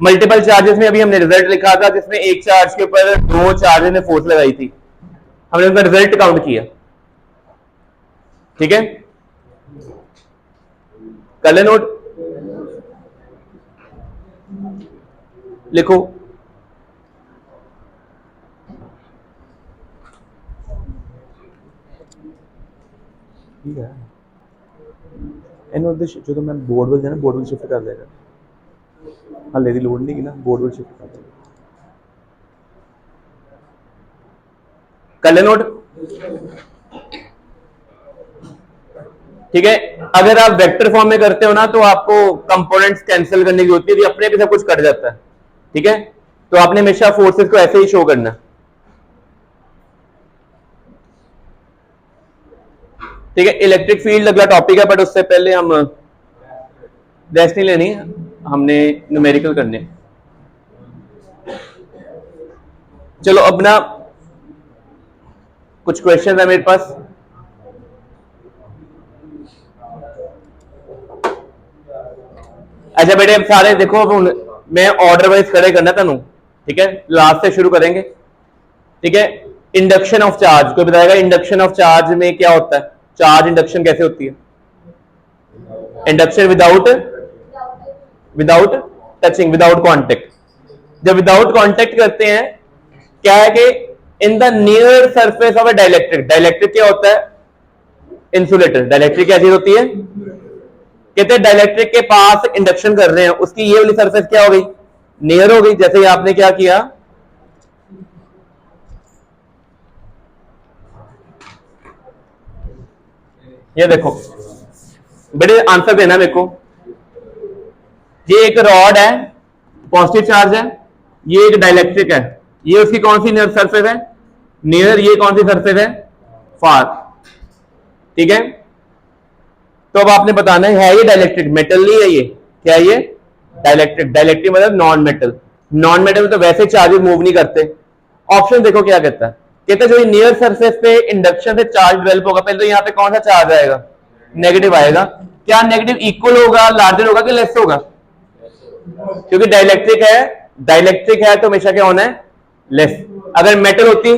मल्टीपल चार्जेस में अभी हमने रिजल्ट लिखा था जिसमें एक चार्ज के ऊपर 2 चार्जेस ने फोर्स लगाई थी, हमने उसका रिजल्ट काउंट किया। ठीक है, कर ले नोट, लिखो। ठीक है, जो तो मैं बोर्ड विल देना, बोर्ड विल शिफ्ट कर देगा। हाले दी लोड नहीं की ना, बोर्ड विल शिफ्ट कर देगा। कर ले नोट। ठीक है, अगर आप वेक्टर फॉर्म में करते हो ना तो आपको कंपोनेंट्स कैंसिल करने की होती है, अपने आप सब कुछ कट जाता है। ठीक है, तो आपने हमेशा फोर्सेस को ऐसे ही शो करना। ठीक है, इलेक्ट्रिक फील्ड अगला टॉपिक है, बट उससे पहले हम रेस्ट नहीं लेनी, हमने न्यूमेरिकल करने। चलो अब ना कुछ क्वेश्चन है मेरे पास। अच्छा बेटे अब सारे देखो, अब मैं ऑर्डर वाइज खड़े करना तनु। ठीक है, लास्ट से शुरू करेंगे। ठीक है, इंडक्शन ऑफ चार्ज, कोई बताएगा इंडक्शन ऑफ चार्ज में क्या होता है? चार्ज इंडक्शन कैसे होती है? Induction without touching, without contact. जब विदाउट कॉन्टेक्ट करते हैं, क्या है कि in the near surface of a dielectric, dielectric क्या होता है? इंसुलेटर। डाइलेक्ट्रिक क्या चीज होती है? कहते हैं डाइलेक्ट्रिक के पास इंडक्शन कर रहे हैं, उसकी ये वाली सरफेस क्या हो गई? नियर हो गई। जैसे आपने क्या किया, ये देखो बेटे, आंसर देना मेरे को। ये एक रॉड है, पॉजिटिव चार्ज है, ये एक डाइलेक्ट्रिक है, ये उसकी कौन सी नियर सरफेस है? नियर। ये कौन सी सरफेस है? फार। ठीक है, तो अब आपने बताना है ये डाइलेक्ट्रिक, मेटल नहीं है ये, क्या है ये? डाइलेक्ट्रिक। डाइलेक्ट्रिक मतलब नॉन मेटल। नॉन मेटल में तो वैसे चार्जेस मूव नहीं करते। ऑप्शन देखो क्या कहता है, कहता है जो नियर सरफेस पे इंडक्शन से चार्ज डेवलप होगा, पहले तो यहाँ पे कौन सा चार्ज आएगा? नेगेटिव आएगा। क्या नेगेटिव इक्वल होगा, लार्जर होगा कि लेस होगा? क्योंकि डाइलेक्ट्रिक है, डाइलेक्ट्रिक है तो हमेशा क्या होना है? लेस। अगर मेटल होती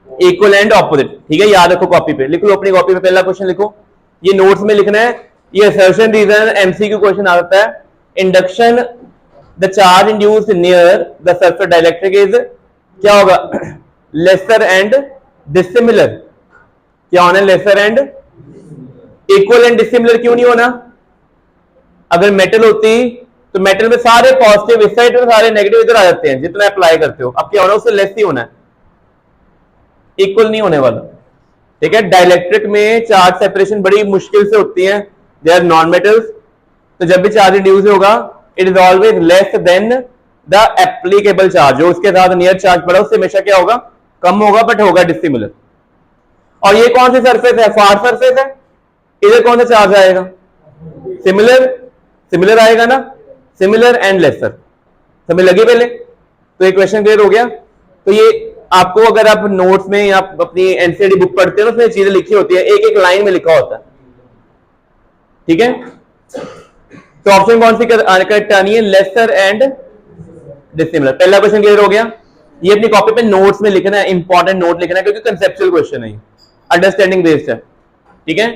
इक्वल एंड ऑपोजिट। ठीक है, याद रखो, कॉपी पे लिख लो, अपनी कॉपी पे पहला क्वेश्चन लिखो, ये नोट्स में लिखना है। ये असर्शन रीजन एमसीक्यू क्वेश्चन आता है। Induction the charge induced near the surface dielectric is, क्या होगा? Lesser and dissimilar. क्या होना है? Lesser and equal and dissimilar क्यों नहीं होना? अगर मेटल होती तो मेटल में सारे पॉजिटिव इस साइड और सारे नेगेटिव इधर आ जाते हैं जितना अप्लाई करते हो। अब क्या होना? उससे लेस ही होना है, इक्वल नहीं होने वाला। ठीक है, डाइलेक्ट्रिक में चार्ज सेपरेशन बड़ी मुश्किल से होती है, दे आर नॉन मेटल्स। तो जब भी चार्ज इंड्यूस होगा, it is always less than the applicable charge. जो उसके साथ नियर चार्ज पड़ा उससे हमेशा क्या होगा? कम होगा, बट होगा डिसिमिलर। और ये कौन सी सरफेस है? फार सरफेस है। इधर कौन सा चार्ज आएगा? सिमिलर। सिमिलर आएगा ना, सिमिलर एंड लेसर। समझ लगी पहले? तो ये क्वेश्चन क्लियर हो गया। तो ये आपको अगर आप नोट्स में या अपनी एनसीईआरटी बुक पढ़ते हो ना, उसमें चीजें लिखी होती है, एक एक लाइन में लिखा होता है। ठीक है, तो ऑप्शन कौन सी करेक्ट आनी है? Lesser and dissimilar. पहला क्वेश्चन क्लियर हो गया। ये अपनी कॉपी पे नोट्स में लिखना है, इंपॉर्टेंट नोट लिखना है, क्योंकि कंसेप्चुअल क्वेश्चन है, अंडरस्टैंडिंग बेस्ड है। ठीक है,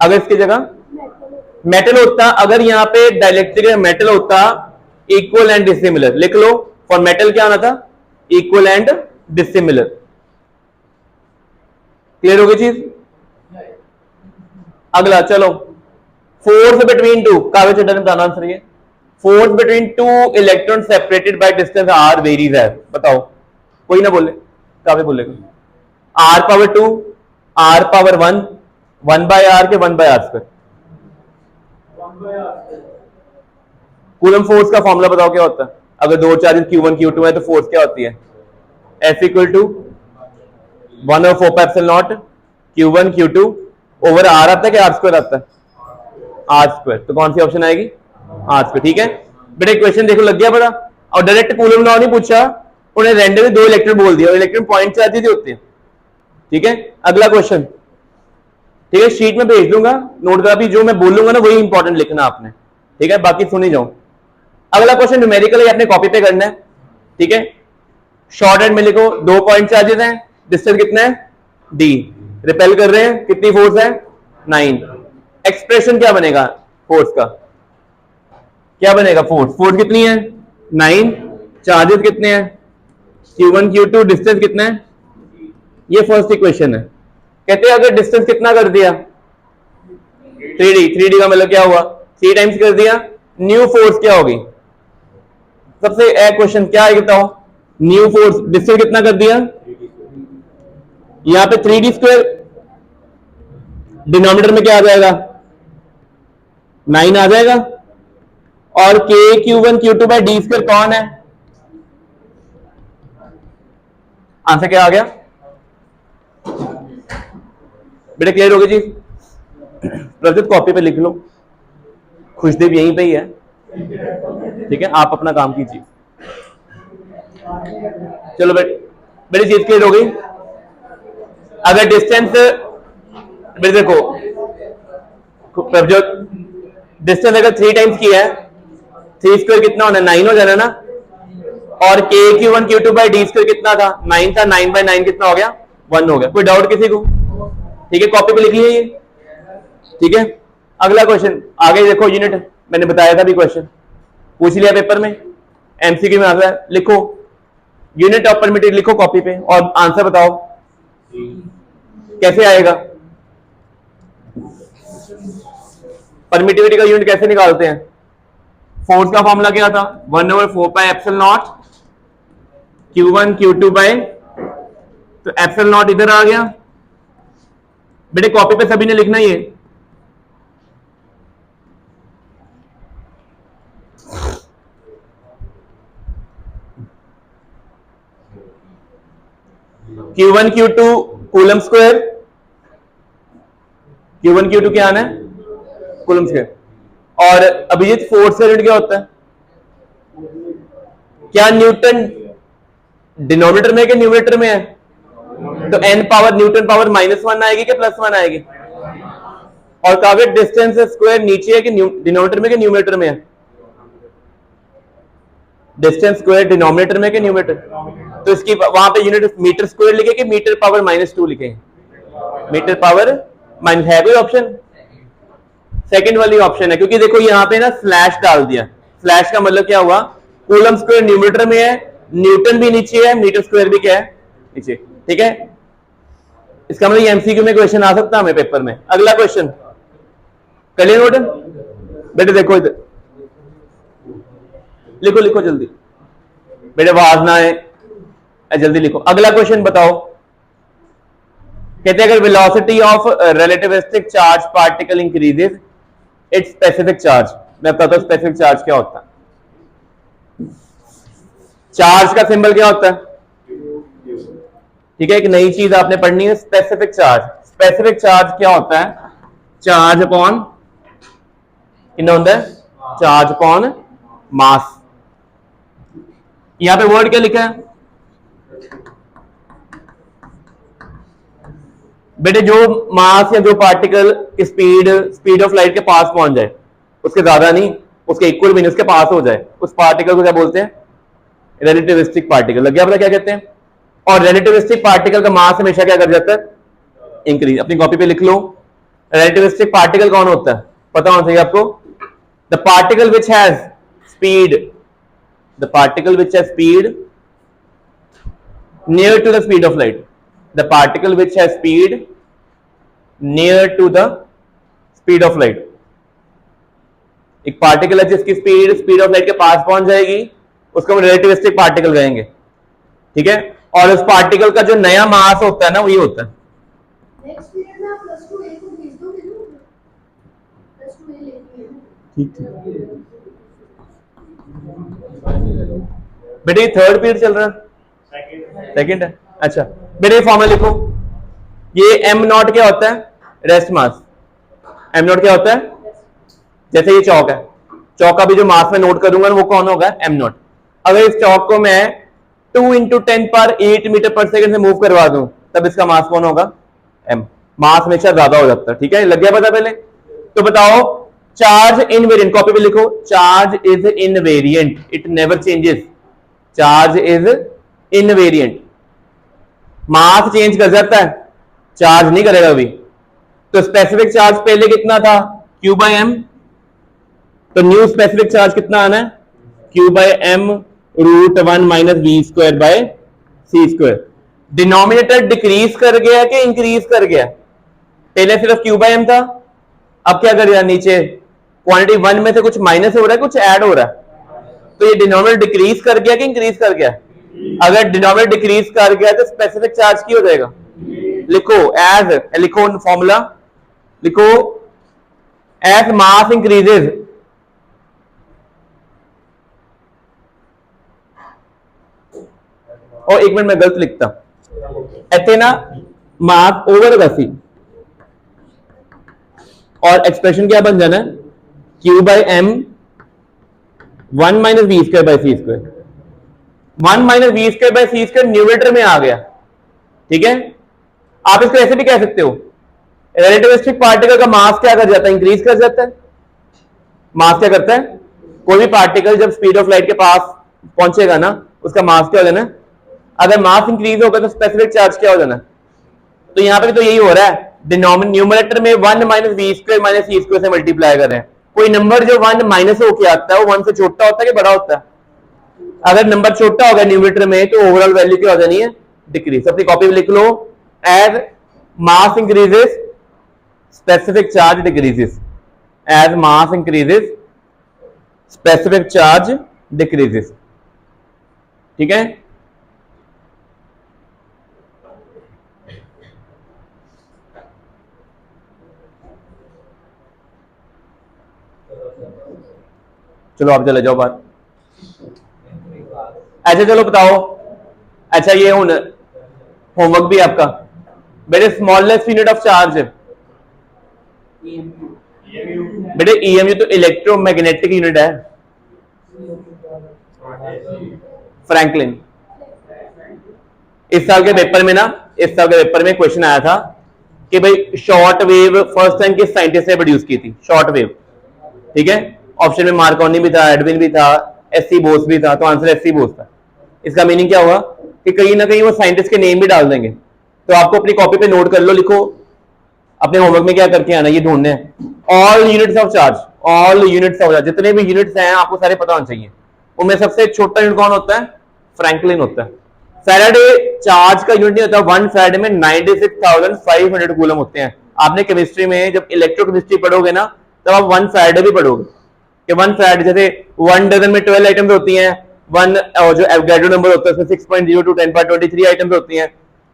अगर इसकी जगह मेटल होता, अगर यहाँ पे डाइलेक्ट्रिक मेटल होता, इक्वल एंड डिसिमिलर लिख लो। फॉर मेटल क्या आना था? Equal and dissimilar. क्लियर हो गई चीज? अगला चलो, फोर्स बिटवीन टू, कागज चट्टा ने बताना आंसर ये। Force between two electron separated by distance r varies है, बताओ कोई ना बोले, काफी बोलेगा। R power 2, r power 1, 1 by r के 1 by r square. Coulomb force का फॉर्मूला बताओ क्या होता है, अगर दो चार्जेस Q1 Q2 है तो फोर्स क्या होती है, F equal to 1/4 Q1 Q2 over r आता है कि आर स्क्वायर आता है, आर स्क्वायर। तो कौन सी ऑप्शन आएगी, आर स्क्वायर। ठीक है बेटा, क्वेश्चन देखो लग गया पता। और डायरेक्ट कूलम लॉ नहीं पूछा, उन्हें रैंडमली 2 इलेक्ट्रॉन बोल दिया, इलेक्ट्रॉन पॉइंट चार्जेस ही होते हैं। ठीक है अगला क्वेश्चन, ठीक है शीट में भेज दूंगा, नोट करा भी, जो मैं बोलूंगा ना वही इंपॉर्टेंट लिखना आपने, ठीक है बाकी सुनी जाओ। अगला क्वेश्चन न्यूमेरिकली अपने कॉपी पे करना है। ठीक है शॉर्ट एंड में लिखो, 2 पॉइंट चार्जेस हैं, डिस्टेंस कितना है d, रिपेल कर रहे हैं, कितनी फोर्स है 9। एक्सप्रेशन क्या बनेगा फोर्स का, क्या बनेगा फोर्स कितनी है 9, चार्जेस कितने हैं Q1 Q2, डिस्टेंस कितना है, ये फर्स्ट इक्वेशन है। कहते हैं अगर डिस्टेंस कितना कर दिया 3D का मतलब क्या हुआ 3 टाइम्स कर दिया, न्यू फोर्स क्या होगी, सबसे क्वेश्चन क्या है बताओ, न्यू फोर्स डिस्टेंस कितना कर दिया, यहां पे 3D स्क्वायर, डिनोमिनेटर में क्या आ जाएगा 9 आ जाएगा, और k Q1 Q2 bye D square कौन है, आंसर क्या आ गया बेटा, क्लियर हो गई जी। प्रज्वत कॉपी पे लिख लो, खुशदेव यहीं पे ही है, ठीक है आप अपना काम कीजिए। चलो बेटी चीज क्लियर हो गई। अगर डिस्टेंस बेटे देखो प्रज्वत, डिस्टेंस अगर 3 टाइम्स की है, 3 स्क्वायर कितना होना 9 हो जाना ना, और k Q1 Q2 bye D square कितना था 9 था, 9 बाय 9 कितना हो गया 1 हो गया। कोई डाउट किसी को, ठीक है कॉपी पे लिख लीजिए ये। ठीक है अगला क्वेश्चन आगे देखो, यूनिट मैंने बताया था भी, क्वेश्चन पूछ लिया पेपर में, एमसीक्यू में आता है, लिखो यूनिट ऑफ परमिटिविटी लिखो कॉपी पे और आंसर बताओ कैसे आएगा, परमिटिविटी का यूनिट कैसे निकालते हैं, फोर्स का फॉर्मूला क्या था 1/4πε0 Q1 Q2 बाय, तो ε0 इधर आ गया बेटे, कॉपी पे सभी ने लिखना ही है। Q1 Q2 coulomb square, Q1 Q2 क्या आना है कूलम स्क्वायर। और अभिजीत फोर्स का यूनिट क्या होता है, क्या न्यूटन डिनोमिनेटर में है कि न्यूमरेटर में है, तो n पावर न्यूटन पावर -1 आएगी कि +1 आएगी, और कहा डिस्टेंस स्क्वायर नीचे है कि डिनोमिनेटर में कि न्यूमरेटर में है, डिस्टेंस स्क्वायर डिनोमिनेटर में कि न्यूमरेटर, तो इसकी वहां पे यूनिट मीटर स्क्वायर लिखे कि मीटर पावर -2 लिखे, मीटर पावर माइनस, है कोई ऑप्शन, सेकंड वाली ऑप्शन है, क्योंकि देखो यहां पे ना स्लैश डाल दिया, स्लैश का मतलब क्या हुआ, कूलम स्क्वायर न्यूमरेटर में है, न्यूटन भी नीचे है, मीटर स्क्वायर भी क्या है नीचे। ठीक है इसका मतलब एमसीक्यू में क्वेश्चन आ सकता है हमें पेपर में। अगला क्वेश्चन कर लिया नोट बेटे, देखो इधर लिखो लिखो जल्दी बेटे, आवाज ना आए, जल्दी लिखो। अगला क्वेश्चन बताओ, कहते हैं अगर velocity of relativistic charge particle increases it's specific charge, मैं बताता हूं स्पेसिफिक चार्ज क्या होता है, चार्ज का सिंबल क्या होता है, ठीक है एक नई चीज आपने पढ़नी है, स्पेसिफिक चार्ज। स्पेसिफिक चार्ज क्या होता है, चार्ज अपॉन कितना होता है, चार्ज अपॉन मास। यहां पे वर्ड क्या लिखा है बेटे, जो मास या जो पार्टिकल की स्पीड ऑफ लाइट के पास पहुंच जाए, उसके ज्यादा नहीं, उसके इक्वल भी नहीं, उसके पास हो जाए, उस पार्टिकल को क्या बोलते हैं, रिलेटिविस्टिक पार्टिकल। लग गया पता क्या कहते हैं। और रिलेटिविस्टिक पार्टिकल का मास हमेशा क्या कर जाता है, इंक्रीज। अपनी कॉपी पे लिख लो, रिलेटिविस्टिक पार्टिकल कौन होता है, पता होना चाहिए आपको, the particle which has speed, the particle which has speed near to the speed of light, the particle which has speed near to the speed of light एक पार्टिकल है जिसकी स्पीड ऑफ लाइट के पास पहुंच जाएगी, उसको हम relativistic particle कहेंगे, ठीक है। और उस पार्टिकल का जो नया मास होता है ना, वो ये होता है। नेक्स्ट पीरियड में आप +2 ए को भेज दोगे ना, +2 ए लेनी है। ठीक है बेटे, ये थर्ड पीरियड चल रहा है, सेकंड है। अच्छा बेटे, ये फॉर्मूला लिखो। ये एम नॉट क्या होता है? Rest mass. एम नॉट क्या होता है? जैसे ये चौक है, चौक का भी जो मास में नोट करूंगा वो कौन होगा? Am not. अगर इस चौक को मैं 2 × 10⁸ मीटर/सेकंड से मूव करवा दूं, तब इसका मास कौन होगा? एम। मास हमेशा ज्यादा हो जाता है, ठीक है, लग गया पता पहले? तो बताओ, चार्ज इनवेरिएंट, कॉपी पे लिखो, charge is invariant, it never changes. Charge is invariant, mass change कर जाता है, चार्ज नहीं करेगा अभी। तो स्पेसिफिक चार्ज पहले कितना था? Q/m। तो न्यू स्पेसिफिक चार्ज कितना आना है? Q/m √1 - v²/c²। डिनोमिनेटर डिक्रीज कर गया कि इंक्रीज कर गया? पहले सिर्फ Q/m था, अब क्या कर दिया? नीचे क्वांटिटी 1 में से कुछ माइनस हो रहा है, कुछ ऐड हो रहा है। तो ये डिनोमिनेटर डिक्रीज कर गया कि इंक्रीज कर गया? अगर डिनोमिनेटर डिक्रीज कर गया तो स्पेसिफिक चार्ज की हो जाएगा। लिखो एज, लिखो फॉर्मूला, लिखो एज मास इंक्रीजेज, और एक मिनट में गलत लिखता, ऐसे ना, मास ओवर वैसी, और एक्सप्रेशन क्या बन जाना है? Q/m 1 - v²/c²। 1 - v²/c² न्यूमरेटर में आ गया, ठीक है। आप इसको ऐसे भी कह सकते हो, रिलेटिविस्टिक पार्टिकल का मास क्या कर जाता है? इंक्रीज कर जाता है। मास क्या करता है? कोई भी पार्टिकल जब स्पीड ऑफ लाइट के पास पहुंचेगा ना, उसका मास क्या हो जाना है? अगर मास इंक्रीज होगा तो स्पेसिफिक चार्ज क्या हो जाना है? तो यहां पे भी तो यही हो रहा है, न्यूमरेटर में 1 - v² - c² से मल्टीप्लाई कर रहे हैं। कोई नंबर जो 1 माइनस होके आता है, वो 1 से छोटा होता है कि बड़ा होता है? अगर नंबर छोटा होगा न्यूमरेटर में, तो ओवरऑल वैल्यू क्या हो जानी है? डिक्रीज। अपनी कॉपी में लिख लो, as mass increases specific charge decreases. As mass increases specific charge decreases, ठीक है। चलो आप चले जाओ बाहर। अच्छा चलो बताओ, अच्छा ये होमवर्क भी आपका बेटे, स्मॉलेस्ट यूनिट ऑफ चार्ज बेटे, EMU तो इलेक्ट्रोमैग्नेटिक यूनिट है, फ्रैंकलिन। इस साल के पेपर में ना, इस साल के पेपर में क्वेश्चन आया था कि भाई शॉर्ट वेव फर्स्ट टाइम किस साइंटिस्ट ने प्रोड्यूस की थी? शॉर्ट वेव, ठीक है। ऑप्शन में मार्कोनी भी था, एडविन भी था, SC बोस भी था, तो आंसर SC बोस था। इसका मीनिंग क्या होगा कि कहीं ना कहीं वो साइंटिस्ट के नेम भी डाल देंगे। तो आपको अपनी कॉपी पे नोट कर लो, लिखो अपने होमवर्क में क्या करके आना, ये ढूंढने हैं all units of charge, all units of charge, जितने भी यूनिट्स हैं आपको सारे पता होने चाहिए। उनमें सबसे छोटा यूनिट कौन होता है? फ्रैंकलिन होता है। फैराडे चार्ज का यूनिट नहीं होता, 1 फैराडे में 96,500 कूलम होते हैं। आपने केमिस्ट्री में जब इलेक्ट्रोकेमिस्ट्री पढ़ोगे ना, तब आप 1 फैराडे भी पढ़ोगे कि 1 फैराडे, जैसे 1 डजन में 12 आइटम्स होती हैं, 1 जो एवोगाड्रो नंबर होता है उसमें 6.02 10⁻23 आइटम्स होती हैं,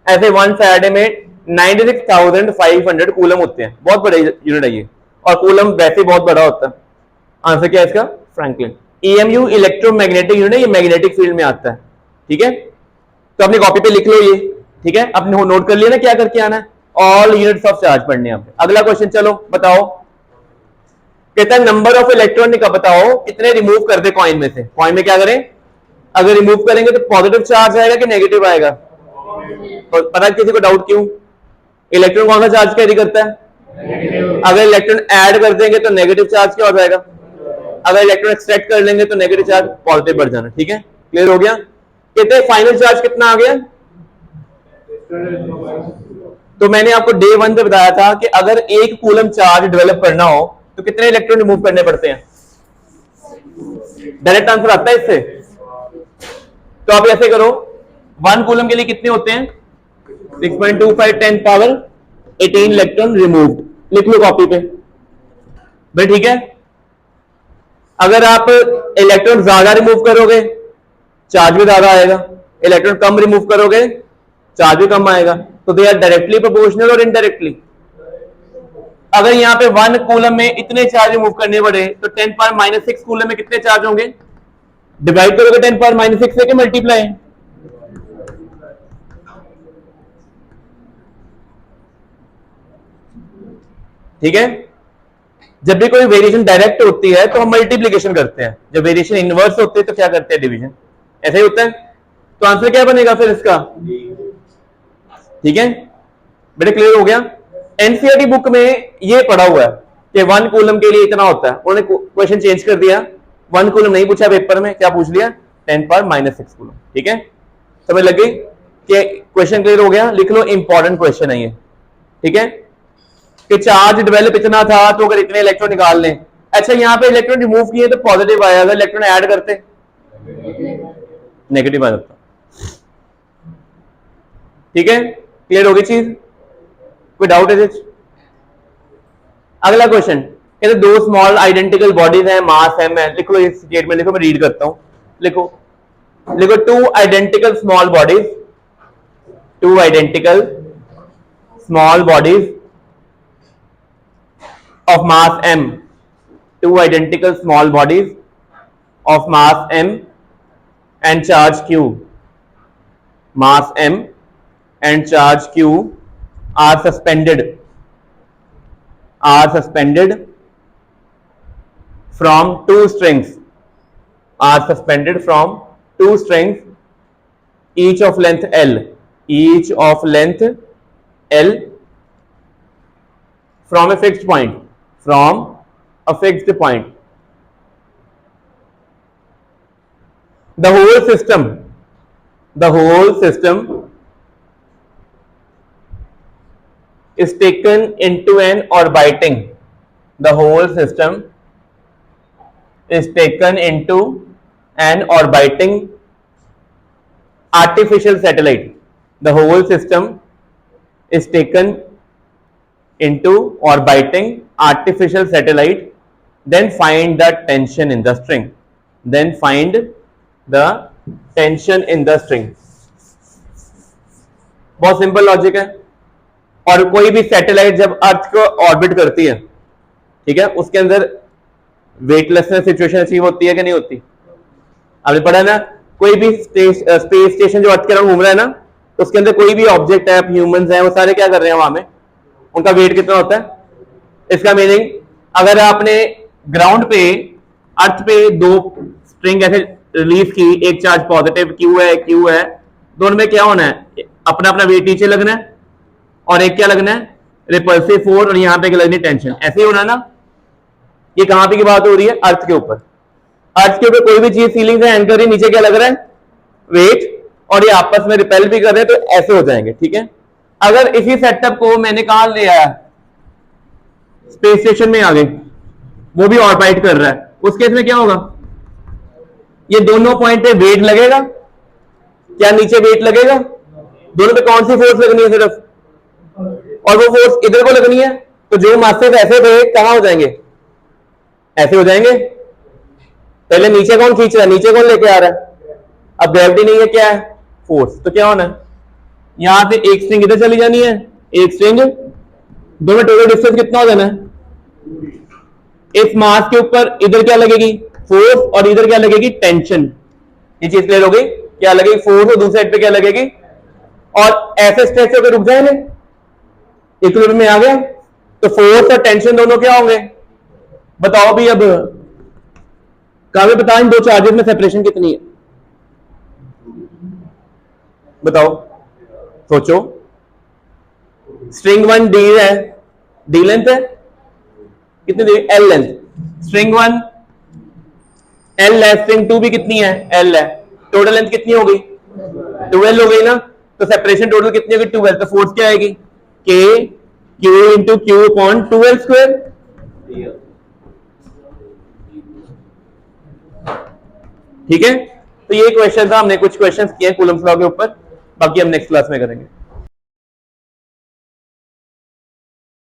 ऐसे 1 फैराडे में 96,500 कूलम होते हैं। बहुत बड़ा यूनिट है ये, और कूलम वैसे बहुत बड़ा होता है। आंसर क्या है इसका? फ्रैंकलिन। EMU इलेक्ट्रोमैग्नेटिक यूनिट है, ये मैग्नेटिक फील्ड में आता है, ठीक है। तो अपनी कॉपी पे लिख लो ये, ठीक है। अपने नोट कर लिया ना क्या करके आना है? ऑल यूनिट्स ऑफ चार्ज पढ़ने हैं। अगला क्वेश्चन चलो बताओ, कहता है नंबर ऑफ इलेक्ट्रॉन का बताओ कितने रिमूव कर दे कॉइन में से। कॉइन में क्या करें? अगर रिमूव करेंगे तो पॉजिटिव चार्ज आएगा कि नेगेटिव आएगा? तो पता है किसी को डाउट क्यों? इलेक्ट्रॉन कौन सा चार्ज कैरी करता है? अगर इलेक्ट्रॉन ऐड कर देंगे तो नेगेटिव चार्ज क्या हो जाएगा? अगर इलेक्ट्रॉन एक्सट्रैक्ट कर लेंगे तो नेगेटिव चार्ज पॉजिटिव बढ़ जाना, ठीक है। क्लियर हो गया? कहते हैं फाइनल चार्ज कितना आ गया? तो मैंने आपको डे 1 पे बताया था कि अगर 1 कूलम चार्ज डेवलप करना हो तो कितने इलेक्ट्रॉन रिमूव करने पड़ते हैं? डायरेक्ट आंसर आता है इससे। तो आप ऐसे करो, 1 कूलम के लिए कितने होते हैं? 6.25 10⁻18 इलेक्ट्रॉन रिमूव्ड। लिख लो कॉपी पे भाई, ठीक है। अगर आप इलेक्ट्रॉन ज्यादा रिमूव करोगे चार्ज भी ज्यादा आएगा, इलेक्ट्रॉन कम रिमूव करोगे चार्ज भी कम आएगा। तो दे आर डायरेक्टली प्रोपोर्शनल और इनडायरेक्टली। अगर यहाँ पे 1 कूलम में इतने चार्ज रिमूव करने पड़े तो 10⁻⁻6 कूलम में कितने चार्ज होंगे? डिवाइड करोगे 10⁻⁻6 से कि मल्टीप्लाई? ठीक है। जब भी कोई वेरिएशन डायरेक्ट होती है तो हम मल्टीप्लीकेशन करते हैं, जब वेरिएशन इनवर्स होती है तो क्या करते हैं? डिवीजन। ऐसा ही होता है। तो आंसर क्या बनेगा फिर इसका? ठीक है बेटे, क्लियर हो गया। एनसीईआरटी बुक में ये पढ़ा हुआ है कि 1 कूलम के लिए इतना होता है, उन्होंने क्वेश्चन चेंज कर दिया, 1 कूलम नहीं पूछा पेपर में, क्या पूछ लिया? 10⁻⁻6 कूलम। ठीक है, समझ लग गई कि क्वेश्चन क्लियर हो गया? लिख लो, इंपॉर्टेंट क्वेश्चन है ये। ठीक है, कि चार्ज डेवलप इतना था तो अगर इतने इलेक्ट्रॉन निकाल लें। अच्छा, यहाँ पे इलेक्ट्रॉन रिमूव किए तो पॉजिटिव आया, अगर इलेक्ट्रॉन ऐड करते नेगेटिव आ जाता। ठीक है, क्लियर होगी चीज? कोई डाउट है? अगला क्वेश्चन कहते 2 स्मॉल आइडेंटिकल बॉडीज हैं, मास m है। लिखो इस स्टेटमेंट, लिखो, मैं रीड करता हूं। लिखो 2 identical small bodies, 2 identical small bodies of mass m, 2 identical small bodies of mass m and charge q, mass m and charge q are suspended from 2 strings, are suspended from 2 strings, each of length l, each of length l, from a fixed point, from a fixed point. The whole system is taken into an orbiting, the whole system is taken into an orbiting artificial satellite. The whole system is taken into orbiting artificial satellite. Then find the tension in the string. Then find the tension in the string. बहुत simple logic है। और कोई भी satellite जब अर्थ को orbit करती है, ठीक है, उसके अंदर वेटलेसनेस सिचुएशन अचीव होती है कि नहीं होती? आपने पढ़ा ना, कोई भी स्पेस स्टेशन जो अर्थ के अराउंड घूम रहा है ना, तो उसके अंदर कोई भी ऑब्जेक्ट है, ह्यूमंस हैं, वो सारे क्या कर रहे हैं वहां में? उनका वेट कितना होता है? इसका मीनिंग, अगर आपने ग्राउंड पे, अर्थ पे 2 स्ट्रिंग ऐसे रिलीज की, एक चार्ज पॉजिटिव Q है, दोनों में क्या होना है? अपना अपना वेट नीचे लगना है, और एक क्या लगना है? रिपल्सिव फोर्स, और यहाँ पे क्या लगनी? टेंशन। ऐसे ही होना ना। ये कहां पे की बात हो रही है? अर्थ के ऊपर। अर्थ के ऊपर कोई भी चीज सीलिंग से हैंग कर रही है, नीचे क्या लग रहा है? वेट, और ये आपस में रिपेल भी कर रहे हैं, तो ऐसे हो जाएंगे। ठीक है, अगर इसी सेटअप को मैंने कहा ले आया, स्पेस स्टेशन में आ गए, वो भी ऑर्बिट कर रहा है, उस केस में क्या होगा? ये दोनों पॉइंट पे वेट लगेगा क्या? नीचे वेट लगेगा? दोनों पे कौन सी फोर्स लगनी है? सिर्फ, और वो फोर्स इधर को लगनी है, तो जो मासेस ऐसे थे कहां हो जाएंगे? ऐसे हो जाएंगे। पहले नीचे कौन खींच रहा है? नीचे कौन लेके आ रहा है? अब ग्रेविटी नहीं है, क्या है? फोर्स। तो क्या होना है? यहां से एक स्ट्रिंग इधर चली जानी है, एक स्ट्रिंग, दोनों टोटल डिस्टेंस कितना हो जाना है? इस मास के ऊपर इधर क्या लगेगी? फोर्स, और इधर क्या लगेगी? टेंशन। ये चीज क्लियर हो गई? क्या लगेगी? फोर्स, और दूसरे साइड पे क्या लगेगी? और ऐसे स्ट्रेच होकर रुक जाए, इक्विलिब्रियम में आ गया, तो फोर्स और टेंशन दोनों क्या होंगे? बताओ भी। अब काव्य बता, इन 2 चार्जेस में सेपरेशन कितनी है? बताओ, सोचो। स्ट्रिंग 1 डी है, डी लेंथ है, कितनी दी? L length. स्ट्रिंग 1 एल है, स्ट्रिंग 2 भी कितनी है? एल है। टोटल लेंथ कितनी हो गई? 12 हो गई ना। तो सेपरेशन टोटल कितनी होगी? 12। तो फोर्स क्या आएगी? के Q into Q upon 12 square. ठीक है, तो ये क्वेश्चन था, हमने कुछ क्वेश्चंस किए कूलम्स लॉ के ऊपर, बाकी हम नेक्स्ट क्लास में करेंगे।